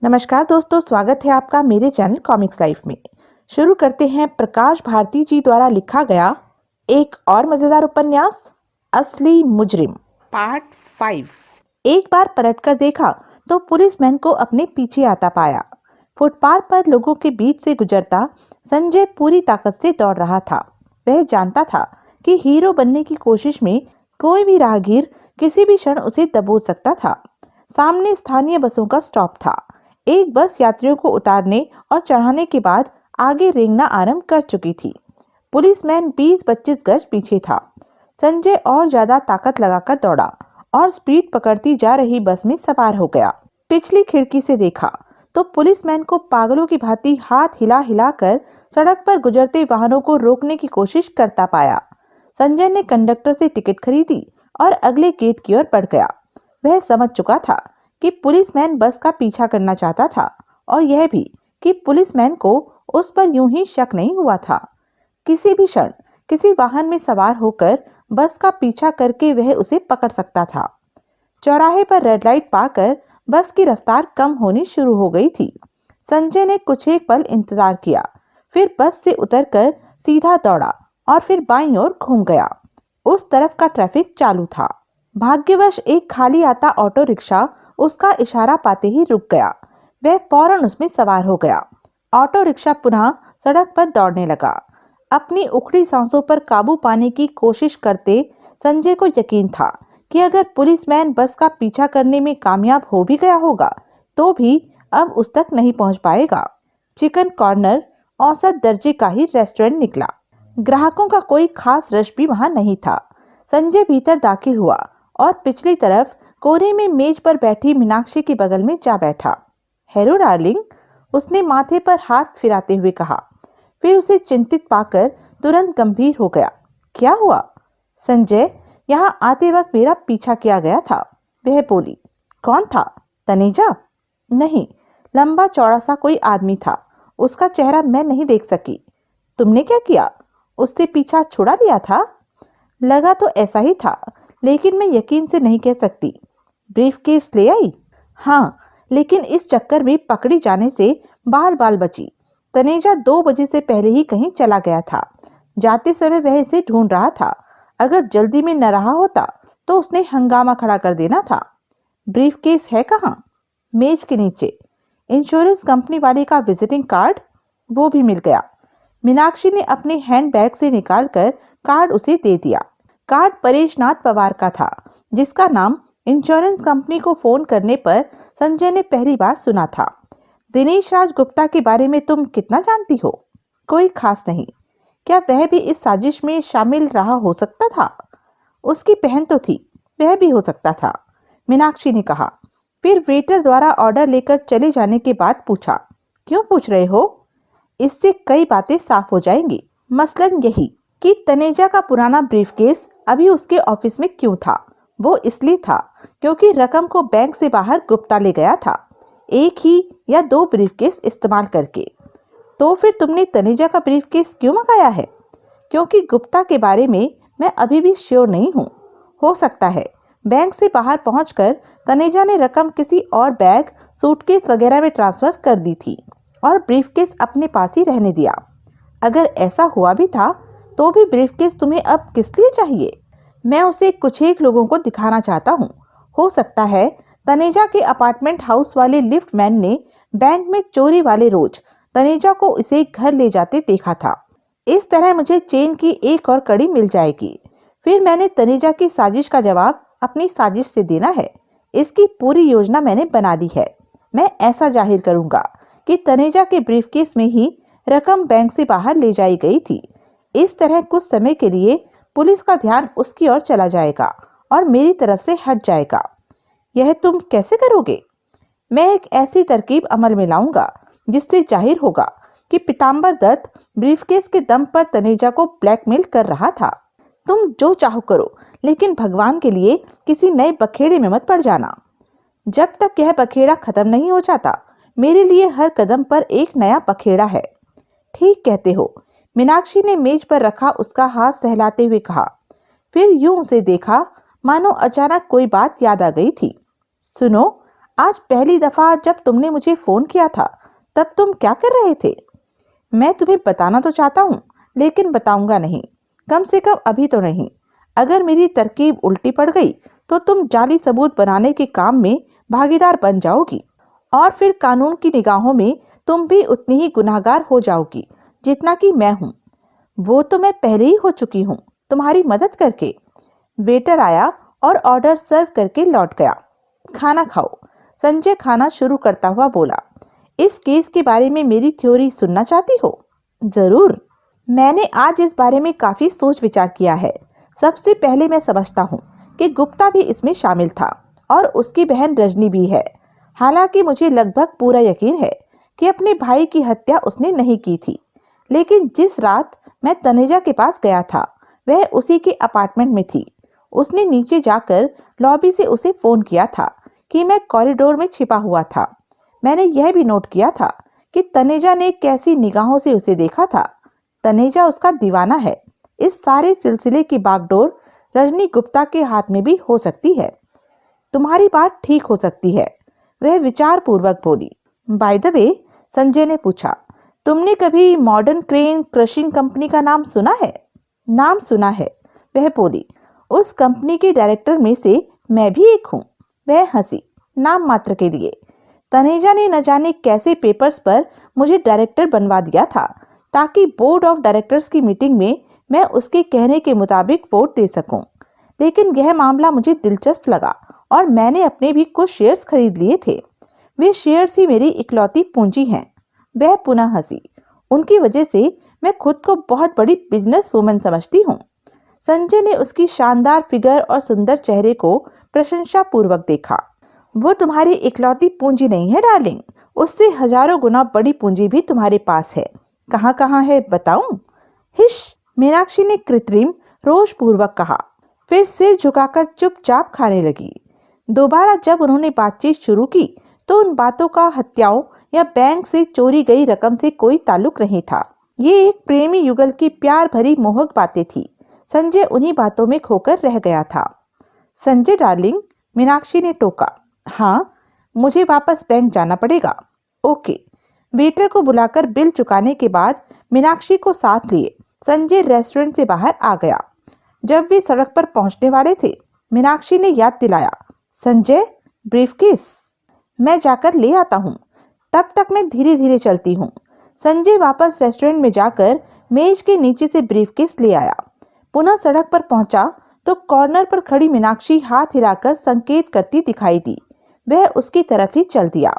नमस्कार दोस्तों, स्वागत है आपका मेरे चैनल कॉमिक्स लाइफ में। शुरू करते हैं प्रकाश भारती जी द्वारा लिखा गया एक और मजेदार उपन्यास, असली मुजरिम, पार्ट 5। एक बार पलटकर देखा तो पुलिसमैन को अपने पीछे आता पाया। फुटपाथ पर लोगों के बीच से गुजरता संजय पूरी ताकत से दौड़ रहा था। वह जानता था कि हीरो बनने की कोशिश में कोई भी राहगीर किसी भी क्षण उसे दबोच सकता था। सामने स्थानीय बसों का स्टॉप था। एक बस यात्रियों को उतारने और चढ़ाने के बाद आगे रेंगना आरंभ कर चुकी थी। पुलिसमैन 20-25 गज पीछे था। संजय और ज्यादा ताकत लगाकर दौड़ा और स्पीड पकड़ती जा रही बस में सवार हो गया। पिछली खिड़की से देखा तो पुलिसमैन को पागलों की भांति हाथ हिला हिलाकर सड़क पर गुजरते वाहनों को रोकने की कोशिश करता पाया। संजय ने कंडक्टर से टिकट खरीदी और अगले गेट की ओर बढ़ गया। वह समझ चुका था कि पुलिसमैन बस का पीछा करना चाहता था और यह भी कि पुलिसमैन को उस पर यूं ही शक नहीं हुआ था। किसी भी क्षण किसी वाहन में सवार होकर बस का पीछा करके वह उसे पकड़ सकता था। चौराहे पर रेड लाइट पाकर बस की रफ्तार कम होनी शुरू हो गई थी। संजय ने कुछ एक पल इंतजार किया, फिर बस से उतरकर सीधा दौड़ा और फिर बाईं ओर घूम गया। उस तरफ का ट्रैफिक चालू था। भाग्यवश एक खाली आता ऑटो रिक्शा उसका इशारा पाते ही रुक गया। वह फौरन उसमें सवार हो गया। ऑटो रिक्शा पुनः सड़क पर दौड़ने लगा। अपनी उखड़ी सांसों पर काबू पाने की कोशिश करते संजय को यकीन था कि अगर पुलिसमैन बस का पीछा करने में कामयाब हो भी गया होगा तो भी अब उस तक नहीं पहुंच पाएगा। चिकन कॉर्नर औसत दर्जे का ही रेस्टोरेंट निकला। ग्राहकों का कोई खास रश भी वहां नहीं था। संजय भीतर दाखिल हुआ और पिछली तरफ कोने में मेज पर बैठी मीनाक्षी के बगल में जा बैठा। हेलो डार्लिंग, उसने माथे पर हाथ फिराते हुए कहा। फिर उसे चिंतित पाकर तुरंत गंभीर हो गया। क्या हुआ? संजय, यहाँ आते वक्त मेरा पीछा किया गया था, वह बोली। कौन था? तनेजा? नहीं, लंबा चौड़ा सा कोई आदमी था। उसका चेहरा मैं नहीं देख सकी। तुमने क्या किया? उससे पीछा छुड़ा लिया था? लगा तो ऐसा ही था, लेकिन मैं यकीन से नहीं कह सकती। ब्रीफकेस ले आई? हाँ, लेकिन इस चक्कर में पकड़ी जाने से बाल बाल बची। तनेजा 2 बजे से पहले ही कहीं चला गया था। जाते समय वह इसे ढूंढ रहा था। अगर जल्दी में न रहा होता तो उसने हंगामा खड़ा कर देना था। ब्रीफकेस है कहाँ? मेज के नीचे। इंश्योरेंस कंपनी वाले का विजिटिंग कार्ड? वो भी मिल गया। मीनाक्षी ने अपने हैंडबैग से निकालकर कार्ड उसे दे दिया। कार्ड परेशनाथ पवार का था, जिसका नाम इंश्योरेंस कंपनी को फोन करने पर संजय ने पहली बार सुना था। दिनेश राज गुप्ता के बारे में तुम कितना जानती हो? कोई खास नहीं। क्या वह भी इस साजिश में शामिल रहा हो सकता था? उसकी बहन तो थी, वह भी हो सकता था, मीनाक्षी ने कहा। फिर वेटर द्वारा ऑर्डर लेकर चले जाने के बाद पूछा, क्यों पूछ रहे हो? इससे कई बातें साफ हो जाएंगी। मसलन यही कि तनेजा का पुराना ब्रीफकेस अभी उसके ऑफिस में क्यों था। वो इसलिए था क्योंकि रकम को बैंक से बाहर गुप्ता ले गया था, एक ही या 2 ब्रीफकेस इस्तेमाल करके। तो फिर तुमने तनेजा का ब्रीफकेस क्यों मंगाया है? क्योंकि गुप्ता के बारे में मैं अभी भी श्योर नहीं हूँ। हो सकता है बैंक से बाहर पहुंचकर तनेजा ने रकम किसी और बैग, सूटकेस वगैरह में ट्रांसफर कर दी थी और ब्रीफकेस अपने पास ही रहने दिया। अगर ऐसा हुआ भी था तो भी ब्रीफकेस तुम्हें अब किस लिए चाहिए? मैं उसे कुछ एक लोगों को दिखाना चाहता हूँ। हो सकता है तनेजा के अपार्टमेंट हाउस वाले लिफ्ट मैन ने बैंक में चोरी वाले रोज तनेजा को इसे घर ले जाते देखा था। इस तरह मुझे चेन की एक और कड़ी मिल जाएगी। फिर मैंने तनेजा की साजिश का जवाब अपनी साजिश से देना है। इसकी पूरी योजना मैंने बना दी है। मैं ऐसा जाहिर करूंगा कि तनेजा के ब्रीफकेस में ही रकम बैंक से बाहर ले जाई गई थी। इस तरह कुछ समय के लिए पुलिस का ध्यान उसकी ओर चला जाएगा और मेरी तरफ से हट जाएगा। यह तुम कैसे करोगे? मैं एक ऐसी तरकीब अमल में लाऊंगा जिससे जाहिर होगा कि पीतांबर दत्त ब्रीफकेस के दम पर तनेजा को ब्लैकमेल कर रहा था। तुम जो चाहो करो, लेकिन भगवान के लिए किसी नए बखेड़े में मत पड़ जाना। जब तक यह बखेड़ा खत्म नहीं हो जाता, मेरे लिए हर कदम पर एक नया बखेड़ा है। ठीक कहते हो, मीनाक्षी ने मेज पर रखा उसका हाथ सहलाते हुए कहा। फिर यूं उसे देखा मानो अचानक कोई बात याद आ गई थी। सुनो, आज पहली दफा जब तुमने मुझे फोन किया था तब तुम क्या कर रहे थे? मैं तुम्हें बताना तो चाहता हूँ, लेकिन बताऊंगा नहीं, कम से कम अभी तो नहीं। अगर मेरी तरकीब उल्टी पड़ गई तो तुम जाली सबूत बनाने के काम में भागीदार बन जाओगी, और फिर कानून की निगाहों में तुम भी उतनी ही गुनाहगार हो जाओगी जितना कि मैं हूँ। वो तो मैं पहले ही हो चुकी हूँ, तुम्हारी मदद करके। वेटर आया और ऑर्डर सर्व करके लौट गया। खाना खाओ, संजय खाना शुरू करता हुआ बोला। इस केस के बारे में मेरी थ्योरी सुनना चाहती हो? जरूर। मैंने आज इस बारे में काफी सोच विचार किया है। सबसे पहले मैं समझता हूँ कि गुप्ता भी इसमें शामिल था और उसकी बहन रजनी भी है। हालांकि मुझे लगभग पूरा यकीन है कि अपने भाई की हत्या उसने नहीं की थी, लेकिन जिस रात मैं तनेजा के पास गया था वह उसी के अपार्टमेंट में थी। उसने नीचे जाकर लॉबी से उसे फोन किया था कि मैं कॉरिडोर में छिपा हुआ था। मैंने यह भी नोट किया था कि तनेजा ने कैसी निगाहों से उसे देखा था। तनेजा उसका दीवाना है। इस सारे सिलसिले की बागडोर रजनी गुप्ता के हाथ में भी हो सकती है। तुम्हारी बात ठीक हो सकती है, वह विचार पूर्वक बोली। बाय द वे, संजय ने पूछा, तुमने कभी मॉडर्न क्रेन क्रशिंग कंपनी का नाम सुना है? नाम सुना है, वह बोली। उस कंपनी के डायरेक्टर में से मैं भी एक हूँ। वह हंसी। नाम मात्र के लिए। तनेजा ने न जाने कैसे पेपर्स पर मुझे डायरेक्टर बनवा दिया था ताकि बोर्ड ऑफ डायरेक्टर्स की मीटिंग में मैं उसके कहने के मुताबिक वोट दे सकूं। लेकिन यह मामला मुझे दिलचस्प लगा और मैंने अपने भी कुछ शेयर्स खरीद लिए थे। वे शेयर्स ही मेरी इकलौती पूंजी हैं। वह पुनः हंसी। उनकी वजह से मैं खुद को बहुत बड़ी बिजनेस वुमन समझती हूँ। संजय ने उसकी शानदार फिगर और सुंदर चेहरे को प्रशंसा पूर्वक देखा। वो तुम्हारी इकलौती पूंजी नहीं है डार्लिंग, उससे हजारों गुना बड़ी पूंजी भी तुम्हारे पास है। कहाँ कहाँ है बताऊं? हिश, मीनाक्षी ने कृत्रिम रोष पूर्वक कहा, फिर सिर झुकाकर चुपचाप खाने लगी। दोबारा जब उन्होंने बातचीत शुरू की तो उन बातों का हत्याओं या बैंक से चोरी गई रकम से कोई ताल्लुक नहीं था। ये एक प्रेमी युगल की प्यार भरी मोहक बातें थी। संजय उन्हीं बातों में खोकर रह गया था। संजय डार्लिंग, मीनाक्षी ने टोका। हाँ, मुझे वापस बैंक जाना पड़ेगा। ओके। वेटर को बुलाकर बिल चुकाने के बाद मीनाक्षी को साथ लिए संजय रेस्टोरेंट से बाहर आ गया। जब वे सड़क पर पहुंचने वाले थे, मीनाक्षी ने याद दिलाया, संजय, ब्रीफकेस। मैं जाकर ले आता हूँ, तब तक मैं धीरे धीरे चलती हूँ। संजय वापस रेस्टोरेंट में जाकर मेज के नीचे से ब्रीफकेस ले आया। पुनः सड़क पर पहुंचा तो कॉर्नर पर खड़ी मीनाक्षी हाथ हिलाकर संकेत करती दिखाई दी। वह उसकी तरफ ही चल दिया।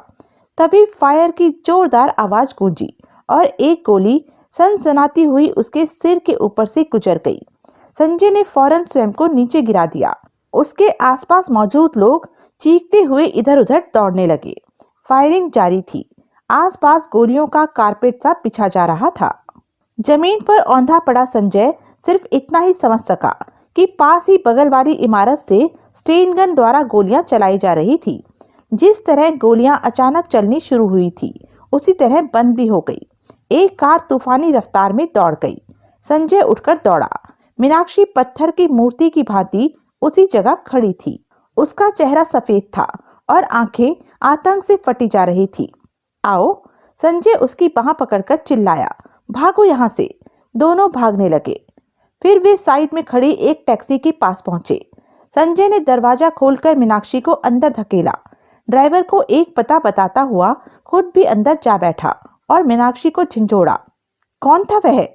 तभी फायर की जोरदार आवाज गूंजी और एक गोली सनसनाती हुई उसके सिर के ऊपर से गुजर गई। संजय ने फौरन स्वयं को नीचे गिरा दिया। उसके आसपास मौजूद लोग चीखते हुए इधर उधर दौड़ने लगे। फायरिंग जारी थी। आसपास गोलियों का कारपेट सा बिछा जा रहा था। जमीन पर औंधा पड़ा संजय सिर्फ इतना ही समझ सका कि पास ही बगल वाली इमारत से स्टेन गन द्वारा गोलियां चलाई जा रही थी। जिस तरह गोलियां अचानक चलनी शुरू हुई थी, उसी तरह बंद भी हो गई। एक कार तूफानी रफ्तार में दौड़ गई। संजय उठकर दौड़ा। मीनाक्षी पत्थर की मूर्ति की भांति उसी जगह खड़ी थी। उसका चेहरा सफेद था और आंखें आतंक से फटी जा रही थी। आओ, संजय उसकी बांह पकड़कर चिल्लाया, भागो यहाँ से। दोनों भागने लगे। फिर वे साइड में खड़ी एक टैक्सी के पास पहुंचे। संजय ने दरवाजा खोलकर मीनाक्षी को अंदर धकेला। ड्राइवर को एक पता बताता हुआ खुद भी अंदर जा बैठा और मीनाक्षी को झंझोड़ा। कौन था वह?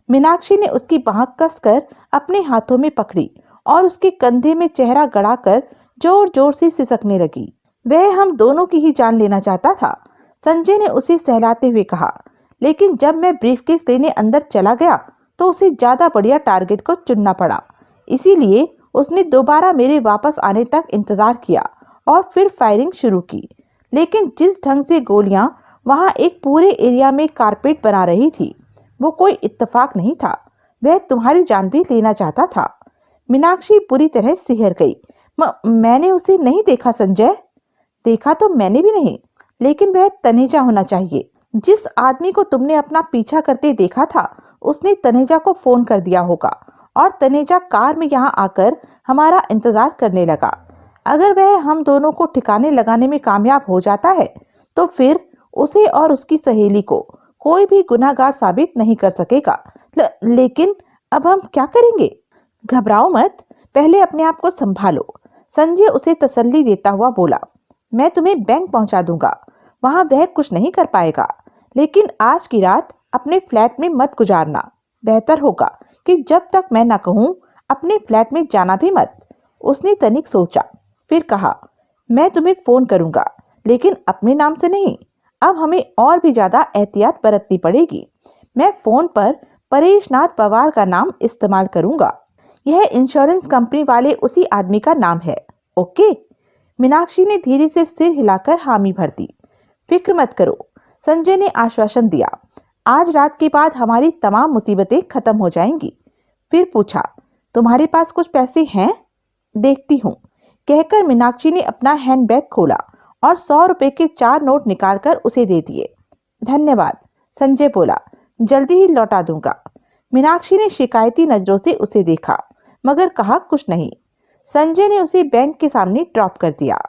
मीनाक्षी ने उसकी बांह कसकर अपने हाथों में पकड़ी और उसके कंधे में चेहरा गड़ाकर जोर जोर से सिसकने लगी। वह हम दोनों की ही जान लेना चाहता था, संजय ने उसे सहलाते हुए कहा। लेकिन जब मैं ब्रीफकेस लेने अंदर चला गया तो उसे ज्यादा बढ़िया टारगेट को चुनना पड़ा। इसीलिए उसने दोबारा मेरे वापस आने तक इंतजार किया और फिर फायरिंग शुरू की। लेकिन जिस ढंग से गोलियां वहां एक पूरे एरिया में कारपेट बना रही थी, वो कोई इत्तेफाक नहीं था। वह तुम्हारी जान भी लेना चाहता था। मीनाक्षी पूरी तरह सिहर गई। मैंने उसे नहीं देखा संजय। देखा तो मैंने भी नहीं, लेकिन वह तनेजा होना चाहिए। जिस आदमी को तुमने अपना पीछा करते देखा था, उसने तनेजा को फोन कर दिया होगा और तनेजा कार में यहाँ आकर हमारा इंतजार करने लगा। अगर वह हम दोनों को ठिकाने लगाने में कामयाब हो जाता है तो फिर उसे और उसकी सहेली को कोई भी गुनहगार साबित नहीं कर सकेगा। लेकिन अब हम क्या करेंगे? घबराओ मत, पहले अपने आप को संभालो। संजय उसे तसल्ली देता हुआ बोला, मैं तुम्हें बैंक पहुंचा दूंगा, वहां वह कुछ नहीं कर पाएगा। लेकिन आज की रात अपने फ्लैट में मत गुजारना। बेहतर होगा कि जब तक मैं ना कहूं अपने फ्लैट में जाना भी मत। उसने तनिक सोचा, फिर कहा, मैं तुम्हें फोन करूंगा, लेकिन अपने नाम से नहीं। अब हमें और भी ज्यादा एहतियात बरतनी पड़ेगी। मैं फोन पर परेशनाथ पवार का नाम इस्तेमाल करूंगा। यह इंश्योरेंस कंपनी वाले उसी आदमी का नाम है। ओके? मीनाक्षी ने धीरे से सिर हिलाकर हामी भर दी। फिक्र मत करो, संजय ने आश्वासन दिया। आज रात के बाद हमारी तमाम मुसीबतें खत्म हो जाएंगी। फिर पूछा, तुम्हारे पास कुछ पैसे हैं? देखती हूँ, कहकर मीनाक्षी ने अपना हैंडबैग खोला और 100 रुपए के 4 नोट निकालकर उसे दे दिए। धन्यवाद, संजय बोला, जल्दी ही लौटा दूंगा। मीनाक्षी ने शिकायती नजरों से उसे देखा, मगर कहा कुछ नहीं। संजय ने उसे बैंक के सामने ड्रॉप कर दिया।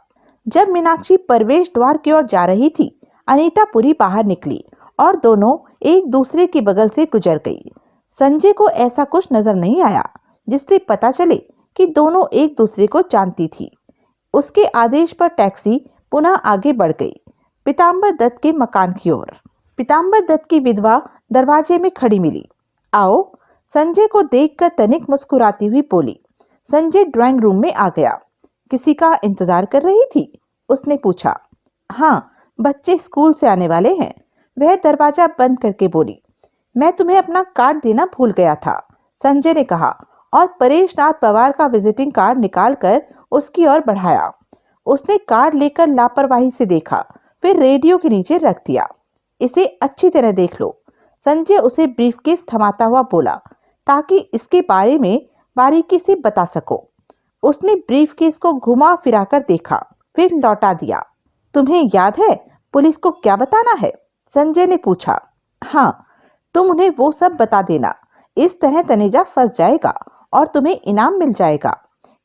जब मीनाक्षी प्रवेश द्वार की ओर जा रही थी, अनीता पुरी बाहर निकली और दोनों एक दूसरे के बगल से गुजर गई। संजय को ऐसा कुछ नजर नहीं आया जिससे पता चले कि दोनों एक दूसरे को जानती थी। उसके आदेश पर टैक्सी पुनः आगे बढ़ गई, पीताम्बर दत्त के मकान की ओर। पीताम्बर दत्त की विधवा दरवाजे में खड़ी मिली। आओ, संजय को देखकर तनिक मुस्कुराती हुई बोली। संजय ड्राइंग रूम में आ गया। किसी का इंतजार कर रही थी? उसने पूछा। हाँ, बच्चे स्कूल से आने वाले हैं, वह दरवाजा बंद करके बोली। मैं तुम्हें अपना कार्ड देना भूल गया था, संजय ने कहा और परेशनाथ पवार का विजिटिंग कार्ड निकालकर उसकी ओर बढ़ाया। उसने कार्ड लेकर लापरवाही से देखा, फिर रेडियो के नीचे रख दिया। इसे अच्छी तरह देख लो, संजय उसे ब्रीफकेस थमाता हुआ बोला, ताकि इसके बारे में बारीकी से बता सको। उसने ब्रीफकेस को घुमा फिराकर देखा, फिर लौटा दिया। तुम्हें याद है पुलिस को क्या बताना है? संजय ने पूछा। हाँ, तुम उन्हें वो सब बता देना। इस तरह तनेजा फंस जाएगा और तुम्हें इनाम मिल जाएगा।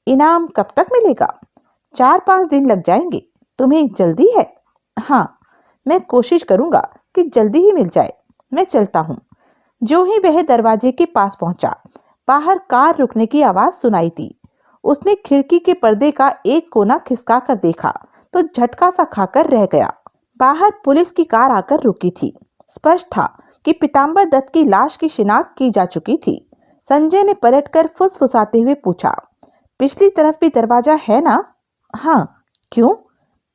इनाम कब तक मिलेगा? 4-5 दिन लग जाएंगे। तुम्हें जल्दी है? हाँ, मैं कोशिश करूंगा कि जल्दी ही मिल जाए। मैं चलता हूँ। जो ही वह दरवाजे के पास पहुंचा, बाहर कार रुकने की आवाज सुनाई दी। उसने खिड़की के पर्दे का एक कोना खिसका कर देखा तो झटका सा खाकर रह गया। बाहर पुलिस की कार आकर रुकी थी। स्पष्ट था कि पीताम्बर दत्त की लाश की शिनाख्त की जा चुकी थी। संजय ने पलटकर फुसफुसाते हुए पूछा, पिछली तरफ भी दरवाजा है ना? हाँ, क्यों?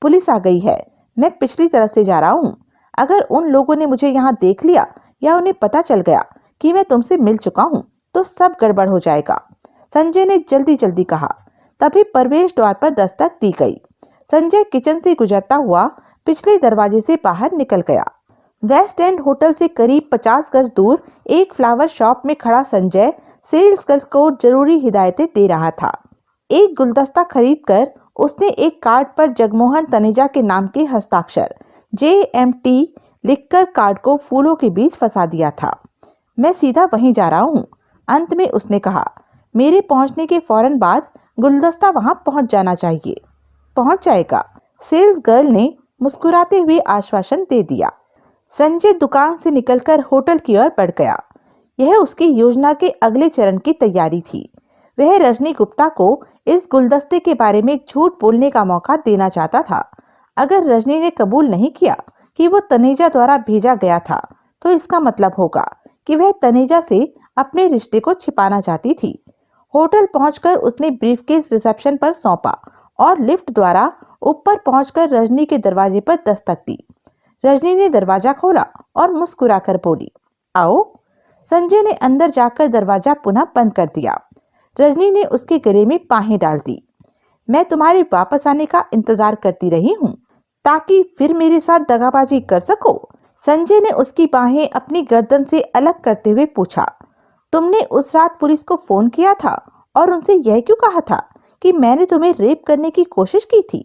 पुलिस आ गई है, मैं पिछली तरफ से जा रहा हूँ। अगर उन लोगों ने मुझे यहाँ देख लिया या उन्हें पता चल गया कि मैं तुमसे मिल चुका हूँ तो सब गड़बड़ हो जाएगा, संजय ने जल्दी जल्दी कहा। तभी प्रवेश द्वार पर दस्तक दी गई। संजय किचन से गुजरता हुआ पिछले दरवाजे से बाहर निकल गया। वेस्ट एंड होटल से करीब 50 गज दूर एक फ्लावर शॉप में खड़ा संजय सेल्स गर्ल को जरूरी हिदायतें दे रहा था। एक गुलदस्ता खरीदकर उसने एक कार्ड पर जगमोहन तनेजा के नाम के हस्ताक्षर JMT लिखकर कार्ड को फूलों के बीच फंसा दिया था। मैं सीधा वहीं जा रहा हूँ, अंत में उसने कहा। मेरे पहुंचने के फौरन बाद गुलदस्ता वहां पहुंच जाना चाहिए। पहुंच जाएगा, सेल्स गर्ल ने मुस्कुराते हुए आश्वासन दे दिया। संजय दुकान से निकलकर होटल की ओर बढ़ गया। यह उसकी योजना के अगले चरण की तैयारी थी। वह रजनी गुप्ता को इस गुलदस्ते के बारे में झूठ बोलने का मौका देना चाहता था। अगर रजनी ने कबूल नहीं किया कि वो तनेजा द्वारा भेजा गया था, तो इसका मतलब होगा कि वह तनेजा से अपने रिश्ते को छिपाना चाहती थी। होटल पहुंचकर उसने ब्रीफकेस रिसेप्शन पर सौंपा और लिफ्ट द्वारा ऊपर पहुंचकर रजनी के दरवाजे पर दस्तक दी। रजनी ने दरवाजा खोला और मुस्कुराकर बोली, आओ। संजय ने अंदर जाकर दरवाजा पुनः बंद कर दिया। रजनी ने उसके गले में बाहें डाल दी। मैं तुम्हारे वापस आने का इंतजार करती रही हूँ, ताकि फिर मेरे साथ दगाबाजी कर सको। संजय ने उसकी बाहें अपनी गर्दन से अलग करते हुए पूछा, तुमने उस रात पुलिस को फोन किया था और उनसे यह क्यों कहा था कि मैंने तुम्हें रेप करने की कोशिश की थी?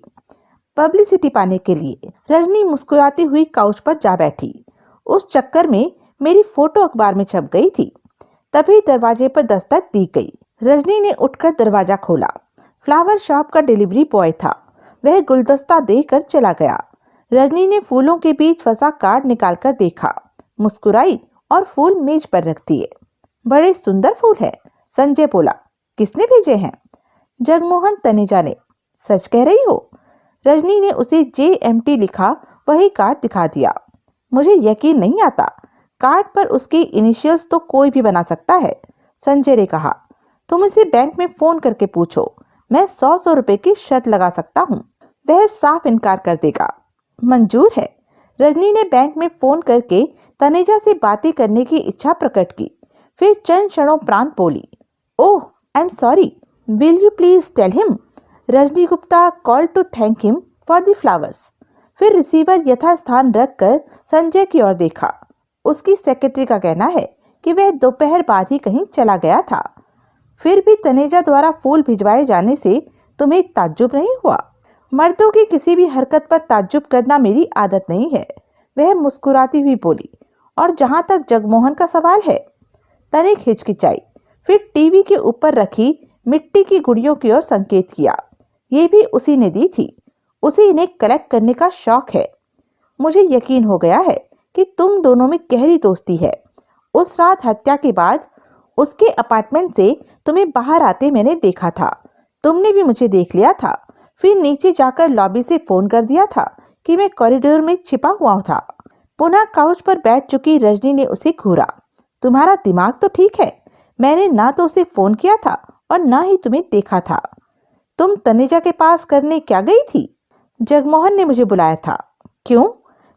पब्लिसिटी पाने के लिए। रजनी मुस्कुराती हुई काउच पर जा बैठी। उस चक्कर में मेरी फोटो अखबार में छप गई थी। तभी दरवाजे पर दस्तक दी गई। रजनी ने उठकर दरवाजा खोला। फ्लावर शॉप का डिलीवरी बॉय था। वह गुलदस्ता देकर चला गया। रजनी ने फूलों के बीच फंसा कार्ड निकालकर देखा, मुस्कुराई और फूल मेज पर रख दिए। बड़े सुंदर फूल है, संजय बोला। किसने भेजे हैं? जगमोहन तनेजा ने। सच कह रही हो? रजनी ने उसे JMT लिखा वही कार्ड दिखा दिया। मुझे यकीन नहीं आता। कार्ड पर उसके इनिशियल्स तो कोई भी बना सकता है, संजय ने कहा। तुम इसे बैंक में फोन करके पूछो, मैं 100 रुपए की शर्त लगा सकता हूँ। वह साफ इनकार कर देगा। मंजूर है। रजनी ने बैंक में फोन करके तनेजा से बातें करने की इच्छा प्रकट की। फिर चंद क्षणों प्रांत बोली, oh I am sorry, will you please tell him Rajni Gupta call to thank him for the flowers. फिर रिसीवर यथास्थान रखकर संजय की ओर देखा। उसकी सेक्रेटरी का कहना है कि वह दोपहर बाद ही कहीं चला गया था। फिर भी तनेजा द्वारा फूल भिजवाए जाने से तुम्हें ताज्जुब नहीं हुआ? मर्दों की किसी भी हरकत पर ताज्जुब करना मेरी आदत नहीं है, वह मुस्कुराती हुई बोली। और जहां तक जगमोहन का सवाल है, तनिक हिचकिचाई, फिर टीवी के ऊपर रखी मिट्टी की गुड़ियों की ओर संकेत किया। ये भी उसी ने दी थी। उसे इन्हें कलेक्ट करने का शौक है। मुझे यकीन हो गया है कि तुम दोनों में गहरी दोस्ती है। उस रात हत्या के बाद उसके अपार्टमेंट से तुम्हें बाहर आते मैंने देखा था। तुमने भी मुझे देख लिया था। फिर नीचे जाकर लॉबी से फोन कर दिया था कि मैं कॉरिडोर में छिपा हुआ था। पुनः काउच पर बैठ चुकी रजनी ने उसे घूरा। तुम्हारा दिमाग तो ठीक है। मैंने ना तो उसे फोन किया था और ना ही तुम्हें देखा था। तुम तनेजा के पास करने क्या गई थी? जगमोहन ने मुझे बुलाया था। क्यों?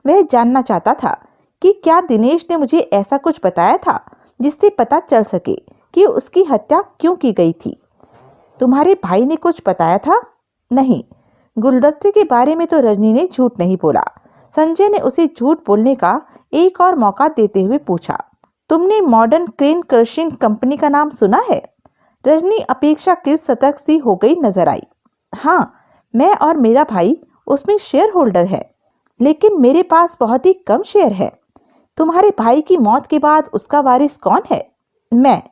वह जानना चाहता था कि क्या दिनेश ने मुझे ऐसा कुछ बताया था जिससे पता चल सके कि उसकी हत्या क्यों की गई थी। तुम्हारे भाई ने कुछ बताया था? नहीं। गुलदस्ते के बारे में तो रजनी ने झूठ नहीं बोला। संजय ने उसे झूठ बोलने का एक और मौका देते हुए पूछा, तुमने मॉडर्न क्रेन क्रशिंग कंपनी का नाम सुना है? रजनी अपेक्षाकृत सतर्क सी हो गई नजर आई। हाँ, मैं और मेरा भाई उसमें शेयर होल्डर है, लेकिन मेरे पास बहुत ही कम शेयर है। तुम्हारे भाई की मौत के बाद उसका वारिस कौन है? मैं।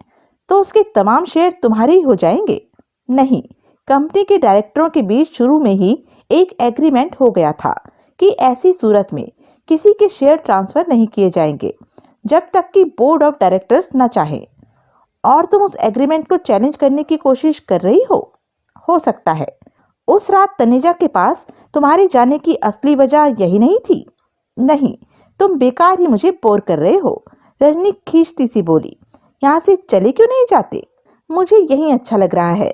तो उसके तमाम शेयर तुम्हारे ही हो जाएंगे? नहीं, कंपनी के डायरेक्टरों के बीच शुरू में ही एक एग्रीमेंट हो गया था कि ऐसी सूरत में किसी के शेयर ट्रांसफर नहीं किए जाएंगे जब तक कि बोर्ड ऑफ डायरेक्टर्स न चाहे। और तुम उस एग्रीमेंट को चैलेंज करने की कोशिश कर रही हो सकता है। उस रात तनेजा के पास तुम्हारे जाने की असली वजह यही नहीं थी? नहीं, तुम बेकार ही मुझे बोर कर रहे हो, रजनी खींचती सी बोली। यहाँ से चले क्यों नहीं जाते? मुझे यही अच्छा लग रहा है।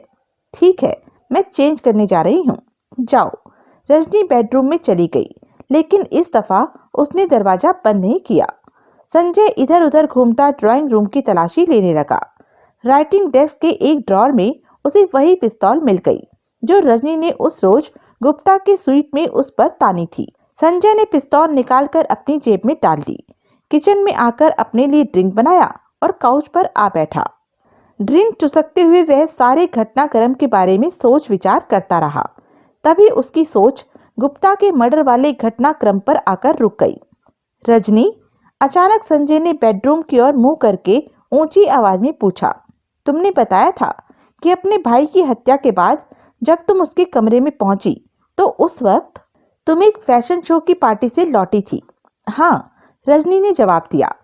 ठीक है, मैं चेंज करने जा रही हूँ, जाओ। रजनी बेडरूम में चली गई, लेकिन इस दफा उसने दरवाजा बंद नहीं किया। संजय इधर उधर घूमता ड्राइंग रूम की तलाशी लेने लगा। राइटिंग डेस्क के एक ड्रॉर में उसे वही पिस्तौल मिल गई जो रजनी ने उस रोज गुप्ता के स्वीट में उस पर तानी थी। संजय ने पिस्तौल निकालकर अपनी जेब में डाल ली। किचन में आकर अपने लिए ड्रिंक बनाया और काउच पर आ बैठा। ड्रिंक चुसकते हुए वह सारे घटनाक्रम के बारे में सोच विचार करता रहा। तभी उसकी सोच गुप्ता के मर्डर वाले घटनाक्रम पर आकर रुक गई। रजनी, अचानक संजय ने बेडरूम की ओर मुंह करके ऊंची आवाज में पूछा, तुमने बताया था कि अपने भाई की हत्या के बाद जब तुम उसके कमरे में पहुंची तो उस वक्त तुम एक फैशन शो की पार्टी से लौटी थी। हाँ, रजनी ने जवाब दिया।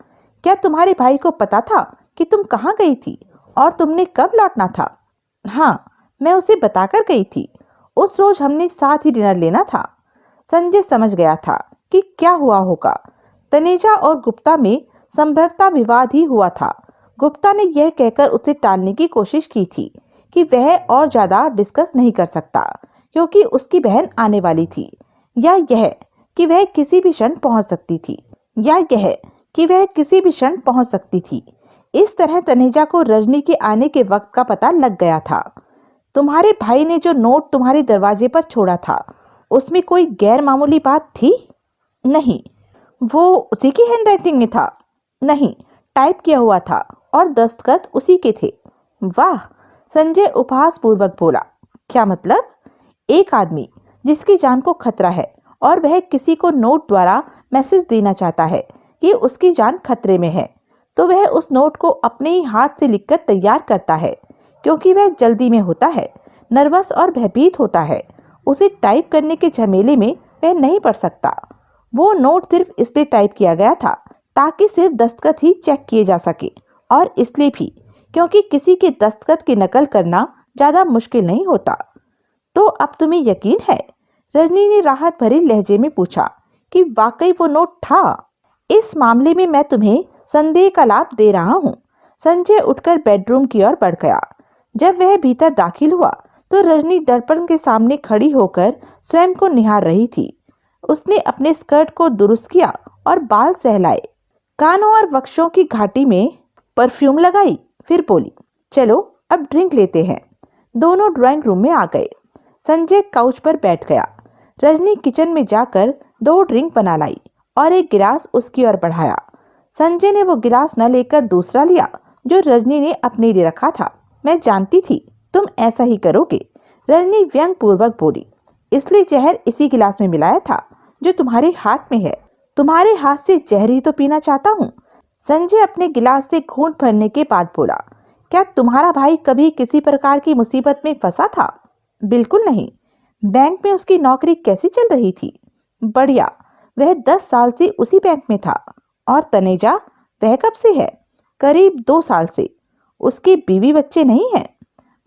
क्या तुम्हारे भाई को पता था कि तुम कहाँ गई थी और तुमने कब लौटना था? हाँ, मैं उसे बताकर गई थी। उस रोज हमने साथ ही डिनर लेना था। संजय समझ गया था कि क्या हुआ होगा। तनेजा और गुप्ता में संभवतः विवाद ही हुआ था। गुप्ता ने यह कहकर उसे टालने की कोशिश की थी कि वह और ज्यादा डिस्कस नहीं कर सकता क्योंकि उसकी बहन आने वाली थी, या यह कि वह किसी भी क्षण पहुंच सकती थी। इस तरह तनेजा को रजनी के आने के वक्त का पता लग गया था। तुम्हारे भाई ने जो नोट तुम्हारे दरवाजे पर छोड़ा था, उसमें कोई गैर मामूली बात थी? नहीं। वो उसी की हैंडराइटिंग में था? नहीं, टाइप किया हुआ था और दस्तखत उसी के थे। वाह, संजय उपहास पूर्वक बोला। क्या मतलब? एक आदमी जिसकी जान को खतरा है और वह किसी को नोट द्वारा मैसेज देना चाहता है कि उसकी जान खतरे में है, तो वह उस नोट को अपने ही हाथ से लिखकर तैयार करता है क्योंकि वह जल्दी में होता है। नर्वस और भयभीत होता है, उसे टाइप करने के झमेले में वह नहीं पढ़ सकता। वो नोट सिर्फ इसलिए टाइप किया गया था ताकि सिर्फ दस्तखत ही चेक किए जा सके, और इसलिए भी क्योंकि किसी के दस्तखत की नकल करना ज्यादा मुश्किल नहीं होता। तो अब तुम्हें यकीन है? रजनी ने राहत भरे लहजे में पूछा कि वाकई वो नोट था। इस मामले में मैं तुम्हें संदेह का लाभ दे रहा हूँ। संजय उठकर बेडरूम की ओर बढ़ गया। जब वह भीतर दाखिल हुआ तो रजनी दर्पण के सामने खड़ी होकर स्वयं को निहार रही थी। उसने अपने स्कर्ट को दुरुस्त किया और बाल सहलाए, कानों और वक्षों की घाटी में परफ्यूम लगाई, फिर बोली, चलो अब ड्रिंक लेते हैं। दोनों ड्राइंग रूम में आ गए। संजय काउच पर बैठ गया। रजनी किचन में जाकर 2 ड्रिंक बना लाई और एक गिलास उसकी ओर बढ़ाया। संजय ने वो गिलास न लेकर दूसरा लिया जो रजनी ने अपने लिए रखा था। मैं जानती थी तुम ऐसा ही करोगे, रजनी व्यंग पूर्वक बोली। इसलिए जहर इसी गिलास में मिलाया था जो तुम्हारे हाथ में है। तुम्हारे हाथ से जहर ही तो पीना चाहता हूँ। संजय अपने गिलास से घूंट भरने के बाद बोला, क्या तुम्हारा भाई कभी किसी प्रकार की मुसीबत में फंसा था? बिल्कुल नहीं। बैंक में उसकी नौकरी कैसी चल रही थी? बढ़िया, वह 10 साल से उसी बैंक में था। और तनेजा, वह कब से है? करीब 2 साल से। उसके बीवी बच्चे नहीं हैं?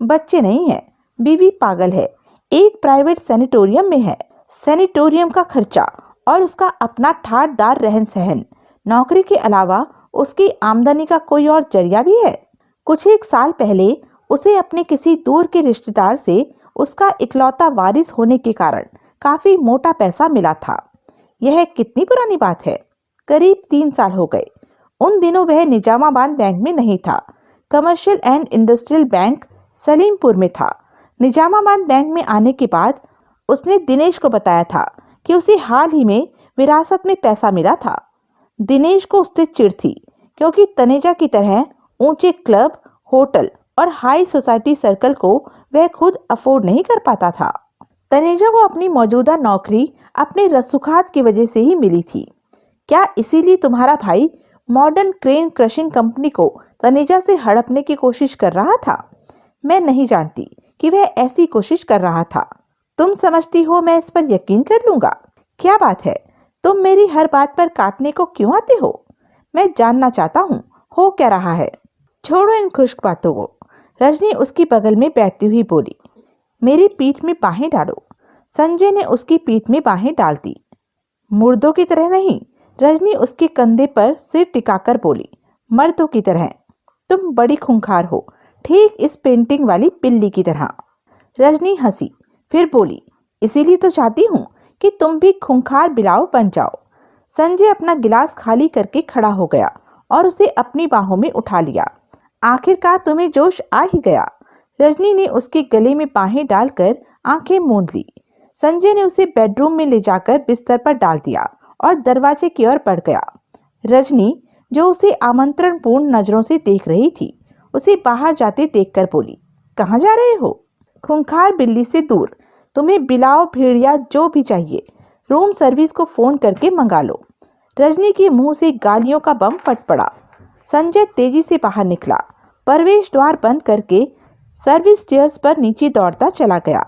बच्चे नहीं है, बीवी पागल है, एक प्राइवेट सैनिटोरियम में है। सैनिटोरियम का खर्चा और उसका अपना ठाटदार रहन सहन, नौकरी के अलावा उसकी आमदनी का कोई और जरिया भी है? कुछ एक साल पहले उसे अपने किसी दूर के रिश्तेदार से उसका इकलौता वारिस होने के कारण काफी मोटा पैसा मिला था। यह कितनी पुरानी बात है? करीब 3 साल हो गए। उन दिनों वह निजामाबाद बैंक में नहीं था, commercial and industrial bank Salimpur में था। निजामाबाद बैंक में आने के बाद उसने दिनेश को बताया था कि उसे हाल ही में विरासत में पैसा मिला था। दिनेश को उससे चिढ़ थी क्योंकि तनेजा की तरह ऊंचे क्लब, होटल और हाई सोसाइटी सर्कल को वह खुद अफोर्ड नहीं कर पाता था। तनेजा को अपनी मौजूदा नौकरी अपने रसूखात की वजह से ही मिली थी। क्या इसीलिए तुम्हारा भाई मॉडर्न क्रेन क्रशिंग कंपनी को तनेजा से हड़पने की कोशिश कर रहा था? मैं नहीं जानती कि वह ऐसी कोशिश कर रहा था। तुम समझती हो मैं इस पर यकीन कर लूंगा? क्या बात है, तुम मेरी हर बात पर काटने को क्यों आते हो? मैं जानना चाहता हूँ, हो क्या रहा है? छोड़ो इन खुश्क बातों को, रजनी उसकी बगल में बैठती हुई बोली। मेरी पीठ में बाहें डालो। संजय ने उसकी पीठ में बाहें डाल दी। मुर्दों की तरह नहीं, रजनी उसके कंधे पर सिर टिकाकर बोली, मर्दों की तरह। तुम बड़ी खूंखार हो, ठीक इस पेंटिंग वाली बिल्ली की तरह। रजनी हंसी, फिर बोली, इसीलिए तो चाहती हूँ कि तुम भी खूंखार बिलाव बन जाओ। संजय अपना गिलास खाली करके खड़ा हो गया और उसे अपनी बाहों में उठा लिया। आखिरकार तुम्हें जोश आ ही गया। रजनी ने उसके गले में बाहें डालकर आंखें मूंद ली। संजय ने उसे बेडरूम में ले जाकर बिस्तर पर डाल दिया और दरवाजे की ओर बढ़ गया। रजनी, जो उसे आमंत्रणपूर्ण नजरों से देख रही थी, उसे बाहर जाते देखकर बोली, कहाँ जा रहे हो? खूंखार बिल्ली से दूर। तुम्हें बिलाव, भेड़िया जो भी चाहिए रूम सर्विस को फोन करके मंगा लो। रजनी के मुंह से गालियों का बम फट पड़ा। संजय तेजी से बाहर निकला, प्रवेश द्वार बंद करके सर्विस स्टेयर्स पर नीचे दौड़ता चला गया।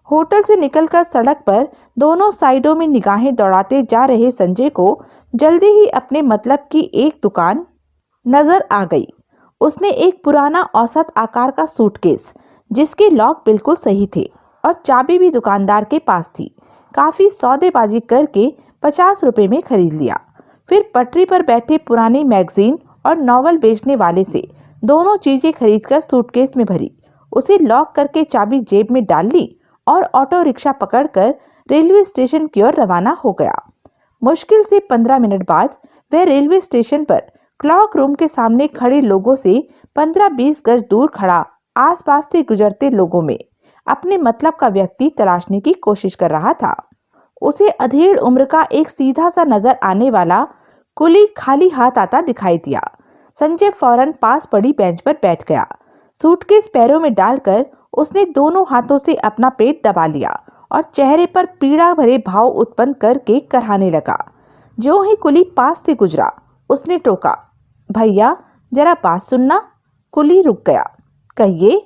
होटल से निकलकर सड़क पर दोनों साइडों में निगाहें दौड़ाते जा रहे संजय को जल्दी ही अपने मतलब की एक दुकान नजर आ गई। उसने एक पुराना औसत आकार का सूटकेस, जिसके लॉक बिल्कुल सही थे और चाबी भी दुकानदार के पास थी, काफी सौदेबाजी करके 50 रुपए में खरीद लिया। फिर पटरी पर बैठे पुरानी मैगजीन और नॉवल बेचने वाले से दोनों चीजें खरीदकर सूटकेस में भरी, उसे लॉक करके चाबी जेब में डाल ली और ऑटो रिक्शा पकड़कर रेलवे स्टेशन की ओर रवाना हो गया। मुश्किल से 15 मिनट बाद वह रेलवे स्टेशन पर क्लॉक रूम के सामने खड़े लोगों से 15-20 गज दूर खड़ा आसपास से गुजरते लोगों में अपने मतलब का व्यक्ति तलाशने की कोशिश कर रहा था। उसे अधेड़ उम्र का एक सीधा सा नजर आने वाला कुली खाली हाथ आता दिखाई दिया। संजय फौरन पास पड़ी बेंच पर बैठ गया। सूटकेस पैरों में डालकर उसने दोनों हाथों से अपना पेट दबा लिया और चेहरे पर पीड़ा भरे भाव उत्पन्न करके कराहने लगा। जो ही कुली पास से गुजरा, उसने टोका, भैया जरा बात सुनना। कुली रुक गया। कहिए।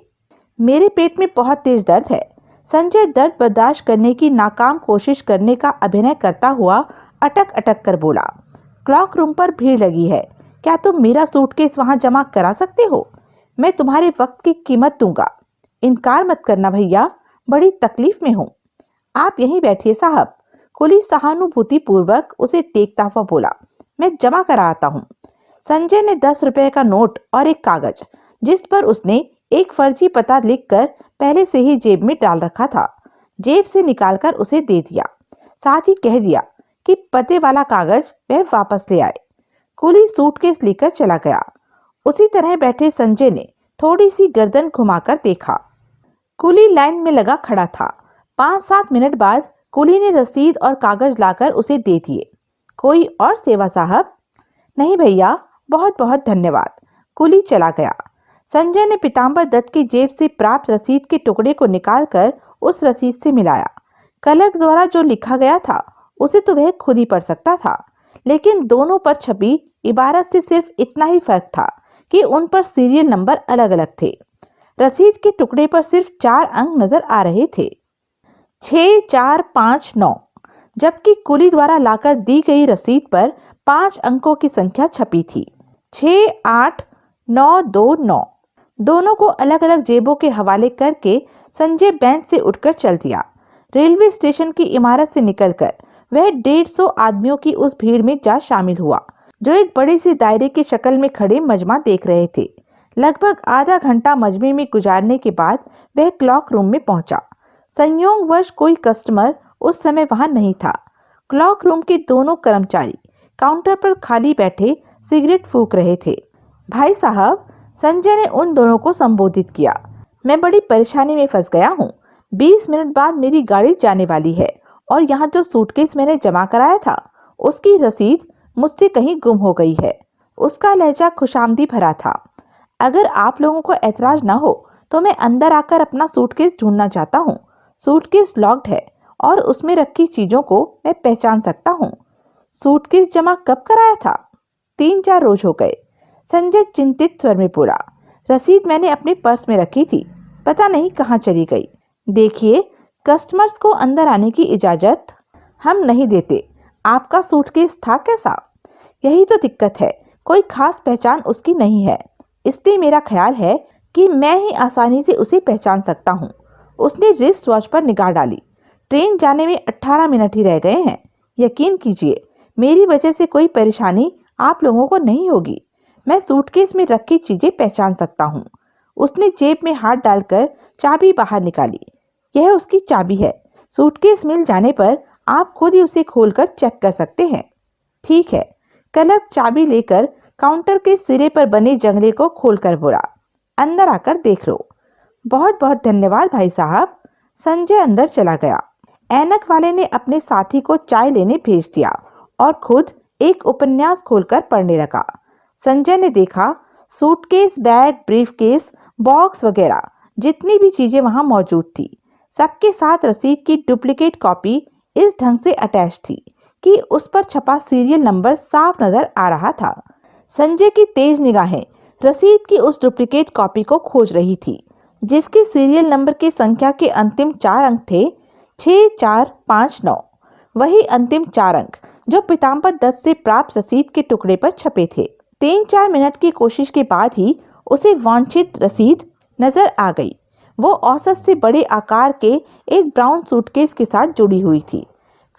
मेरे पेट में बहुत तेज दर्द है। संजय दर्द बर्दाश्त करने की नाकाम कोशिश करने का अभिनय करता हुआ अटक अटक कर बोला। क्लॉक रूम पर भीड़ लगी है। क्या तुम मेरा सूटकेस वहां जमा करा सकते हो? मैं तुम्हारे वक्त की कीमत दूंगा। इनकार मत करना भैया, बड़ी तकलीफ में हूँ। आप यहीं बैठिए साहब। कुली सहानुभूति पूर्वक उसे देखता हुआ बोला। मैं जमा करा आता हूँ। संजय ने 10 रुपए का नोट और एक कागज, जिस पर उसने एक फर्जी पता लिखकर पहले से ही जेब में डाल रखा था, जेब से निकालकर उसे दे दिया। साथ ही कह दिया कि पते वाला कागज वह वापस ले आए। कुली सूटकेस लेकर चला गया। उसी तरह बैठे संजय ने थोड़ी सी गर्दन घुमाकर देखा। कुली लाइन में लगा खड़ा था। 5-7 मिनट बाद कुली ने रसीद और कागज लाकर उसे दे दिए। कोई और सेवा साहब? नहीं भैया, बहुत बहुत धन्यवाद। कुली चला गया। संजय ने पीतांबर दत्त की जेब से प्राप्त रसीद के टुकड़े को निकालकर उस रसीद से मिलाया। कलर द्वारा जो लिखा गया था उसे तो वह खुद ही पढ़ सकता था, लेकिन दोनों पर छपी इबारत से सिर्फ इतना ही फर्क था कि उन पर सीरियल नंबर अलग अलग थे। रसीद के टुकड़े पर सिर्फ 4 अंक नजर आ रहे थे, 6459, जबकि कुली द्वारा लाकर दी गई रसीद पर 5 अंकों की संख्या छपी थी, 68929। दोनों को अलग अलग जेबों के हवाले करके संजय बेंच से उठकर चल दिया। रेलवे स्टेशन की इमारत से निकलकर वह 150 आदमियों की उस भीड़ में जा शामिल हुआ, जो एक बड़ी सी दायरे की शक्ल में खड़े मजमा देख रहे थे। लगभग आधा घंटा मजमे में गुजारने के बाद वह क्लॉक रूम में पहुंचा। संयोगवश कोई कस्टमर उस समय वहां नहीं था। क्लॉक रूम के दोनों कर्मचारी काउंटर पर खाली बैठे सिगरेट फूंक रहे थे। भाई साहब, संजय ने उन दोनों को संबोधित किया, मैं बड़ी परेशानी में फंस गया हूँ। 20 मिनट बाद मेरी गाड़ी जाने वाली है और यहाँ जो सूटकेस मैंने जमा कराया था उसकी रसीद मुझसे कहीं गुम हो गई है। उसका लहजा खुशामदी भरा था। अगर आप लोगों को ऐतराज ना हो तो मैं अंदर आकर अपना सूटकेस ढूंढना चाहता हूँ। सूटकेस लॉक्ड है और उसमें रखी चीजों को मैं पहचान सकता हूँ। सूटकेस जमा कब कराया था? 3-4 रोज हो गए। संजय चिंतित स्वर में बोला। रसीद मैंने अपने पर्स में रखी थी, पता नहीं कहाँ चली गई। देखिए, कस्टमर्स को अंदर आने की इजाजत हम नहीं देते। आपका सूटकेस था कैसा? यही तो दिक्कत है, कोई खास पहचान उसकी नहीं है, इसलिए मेरा ख्याल है कि मैं ही आसानी से उसे पहचान सकता हूँ। उसने रिस्ट वॉच पर निगाह डाली। ट्रेन जाने में 18 मिनट ही रह गए हैं। यकीन कीजिए, मेरी वजह से कोई परेशानी आप लोगों को नहीं होगी। मैं सूटकेस में रखी चीजें पहचान सकता हूँ। उसने जेब में हाथ डालकर चाबी बाहर निकाली। यह उसकी चाबी है। सूटकेस मिल जाने पर आप खुद ही उसे खोलकर चेक कर सकते हैं। ठीक है। क्लर्क चाबी लेकर काउंटर के सिरे पर बने जंगले को खोलकर बोला, अंदर आकर देख लो। बहुत बहुत धन्यवाद भाई साहब। संजय अंदर चला गया। ऐनक वाले ने अपने साथी को चाय लेने भेज दिया और खुद एक उपन्यास खोलकर पढ़ने लगा। संजय ने देखा, सूटकेस, बैग, ब्रीफकेस, बॉक्स वगैरह जितनी भी चीजें वहां मौजूद थी, सबके साथ रसीद की डुप्लीकेट कॉपी इस ढंग से अटैच थी कि उस पर छपा सीरियल नंबर साफ नजर आ रहा था। संजय की तेज निगाहें रसीद की उस डुप्लीकेट कॉपी को खोज रही थी, जिसके सीरियल नंबर की संख्या के अंतिम 4 अंक थे 6459। वही अंतिम 4 अंक जो पीतांबर दत्त से प्राप्त रसीद के टुकड़े पर छपे थे। 3-4 मिनट की कोशिश के बाद ही उसे वांछित रसीद नजर आ गई। वो औसत से बड़े आकार के एक ब्राउन सूटकेस के साथ जुड़ी हुई थी।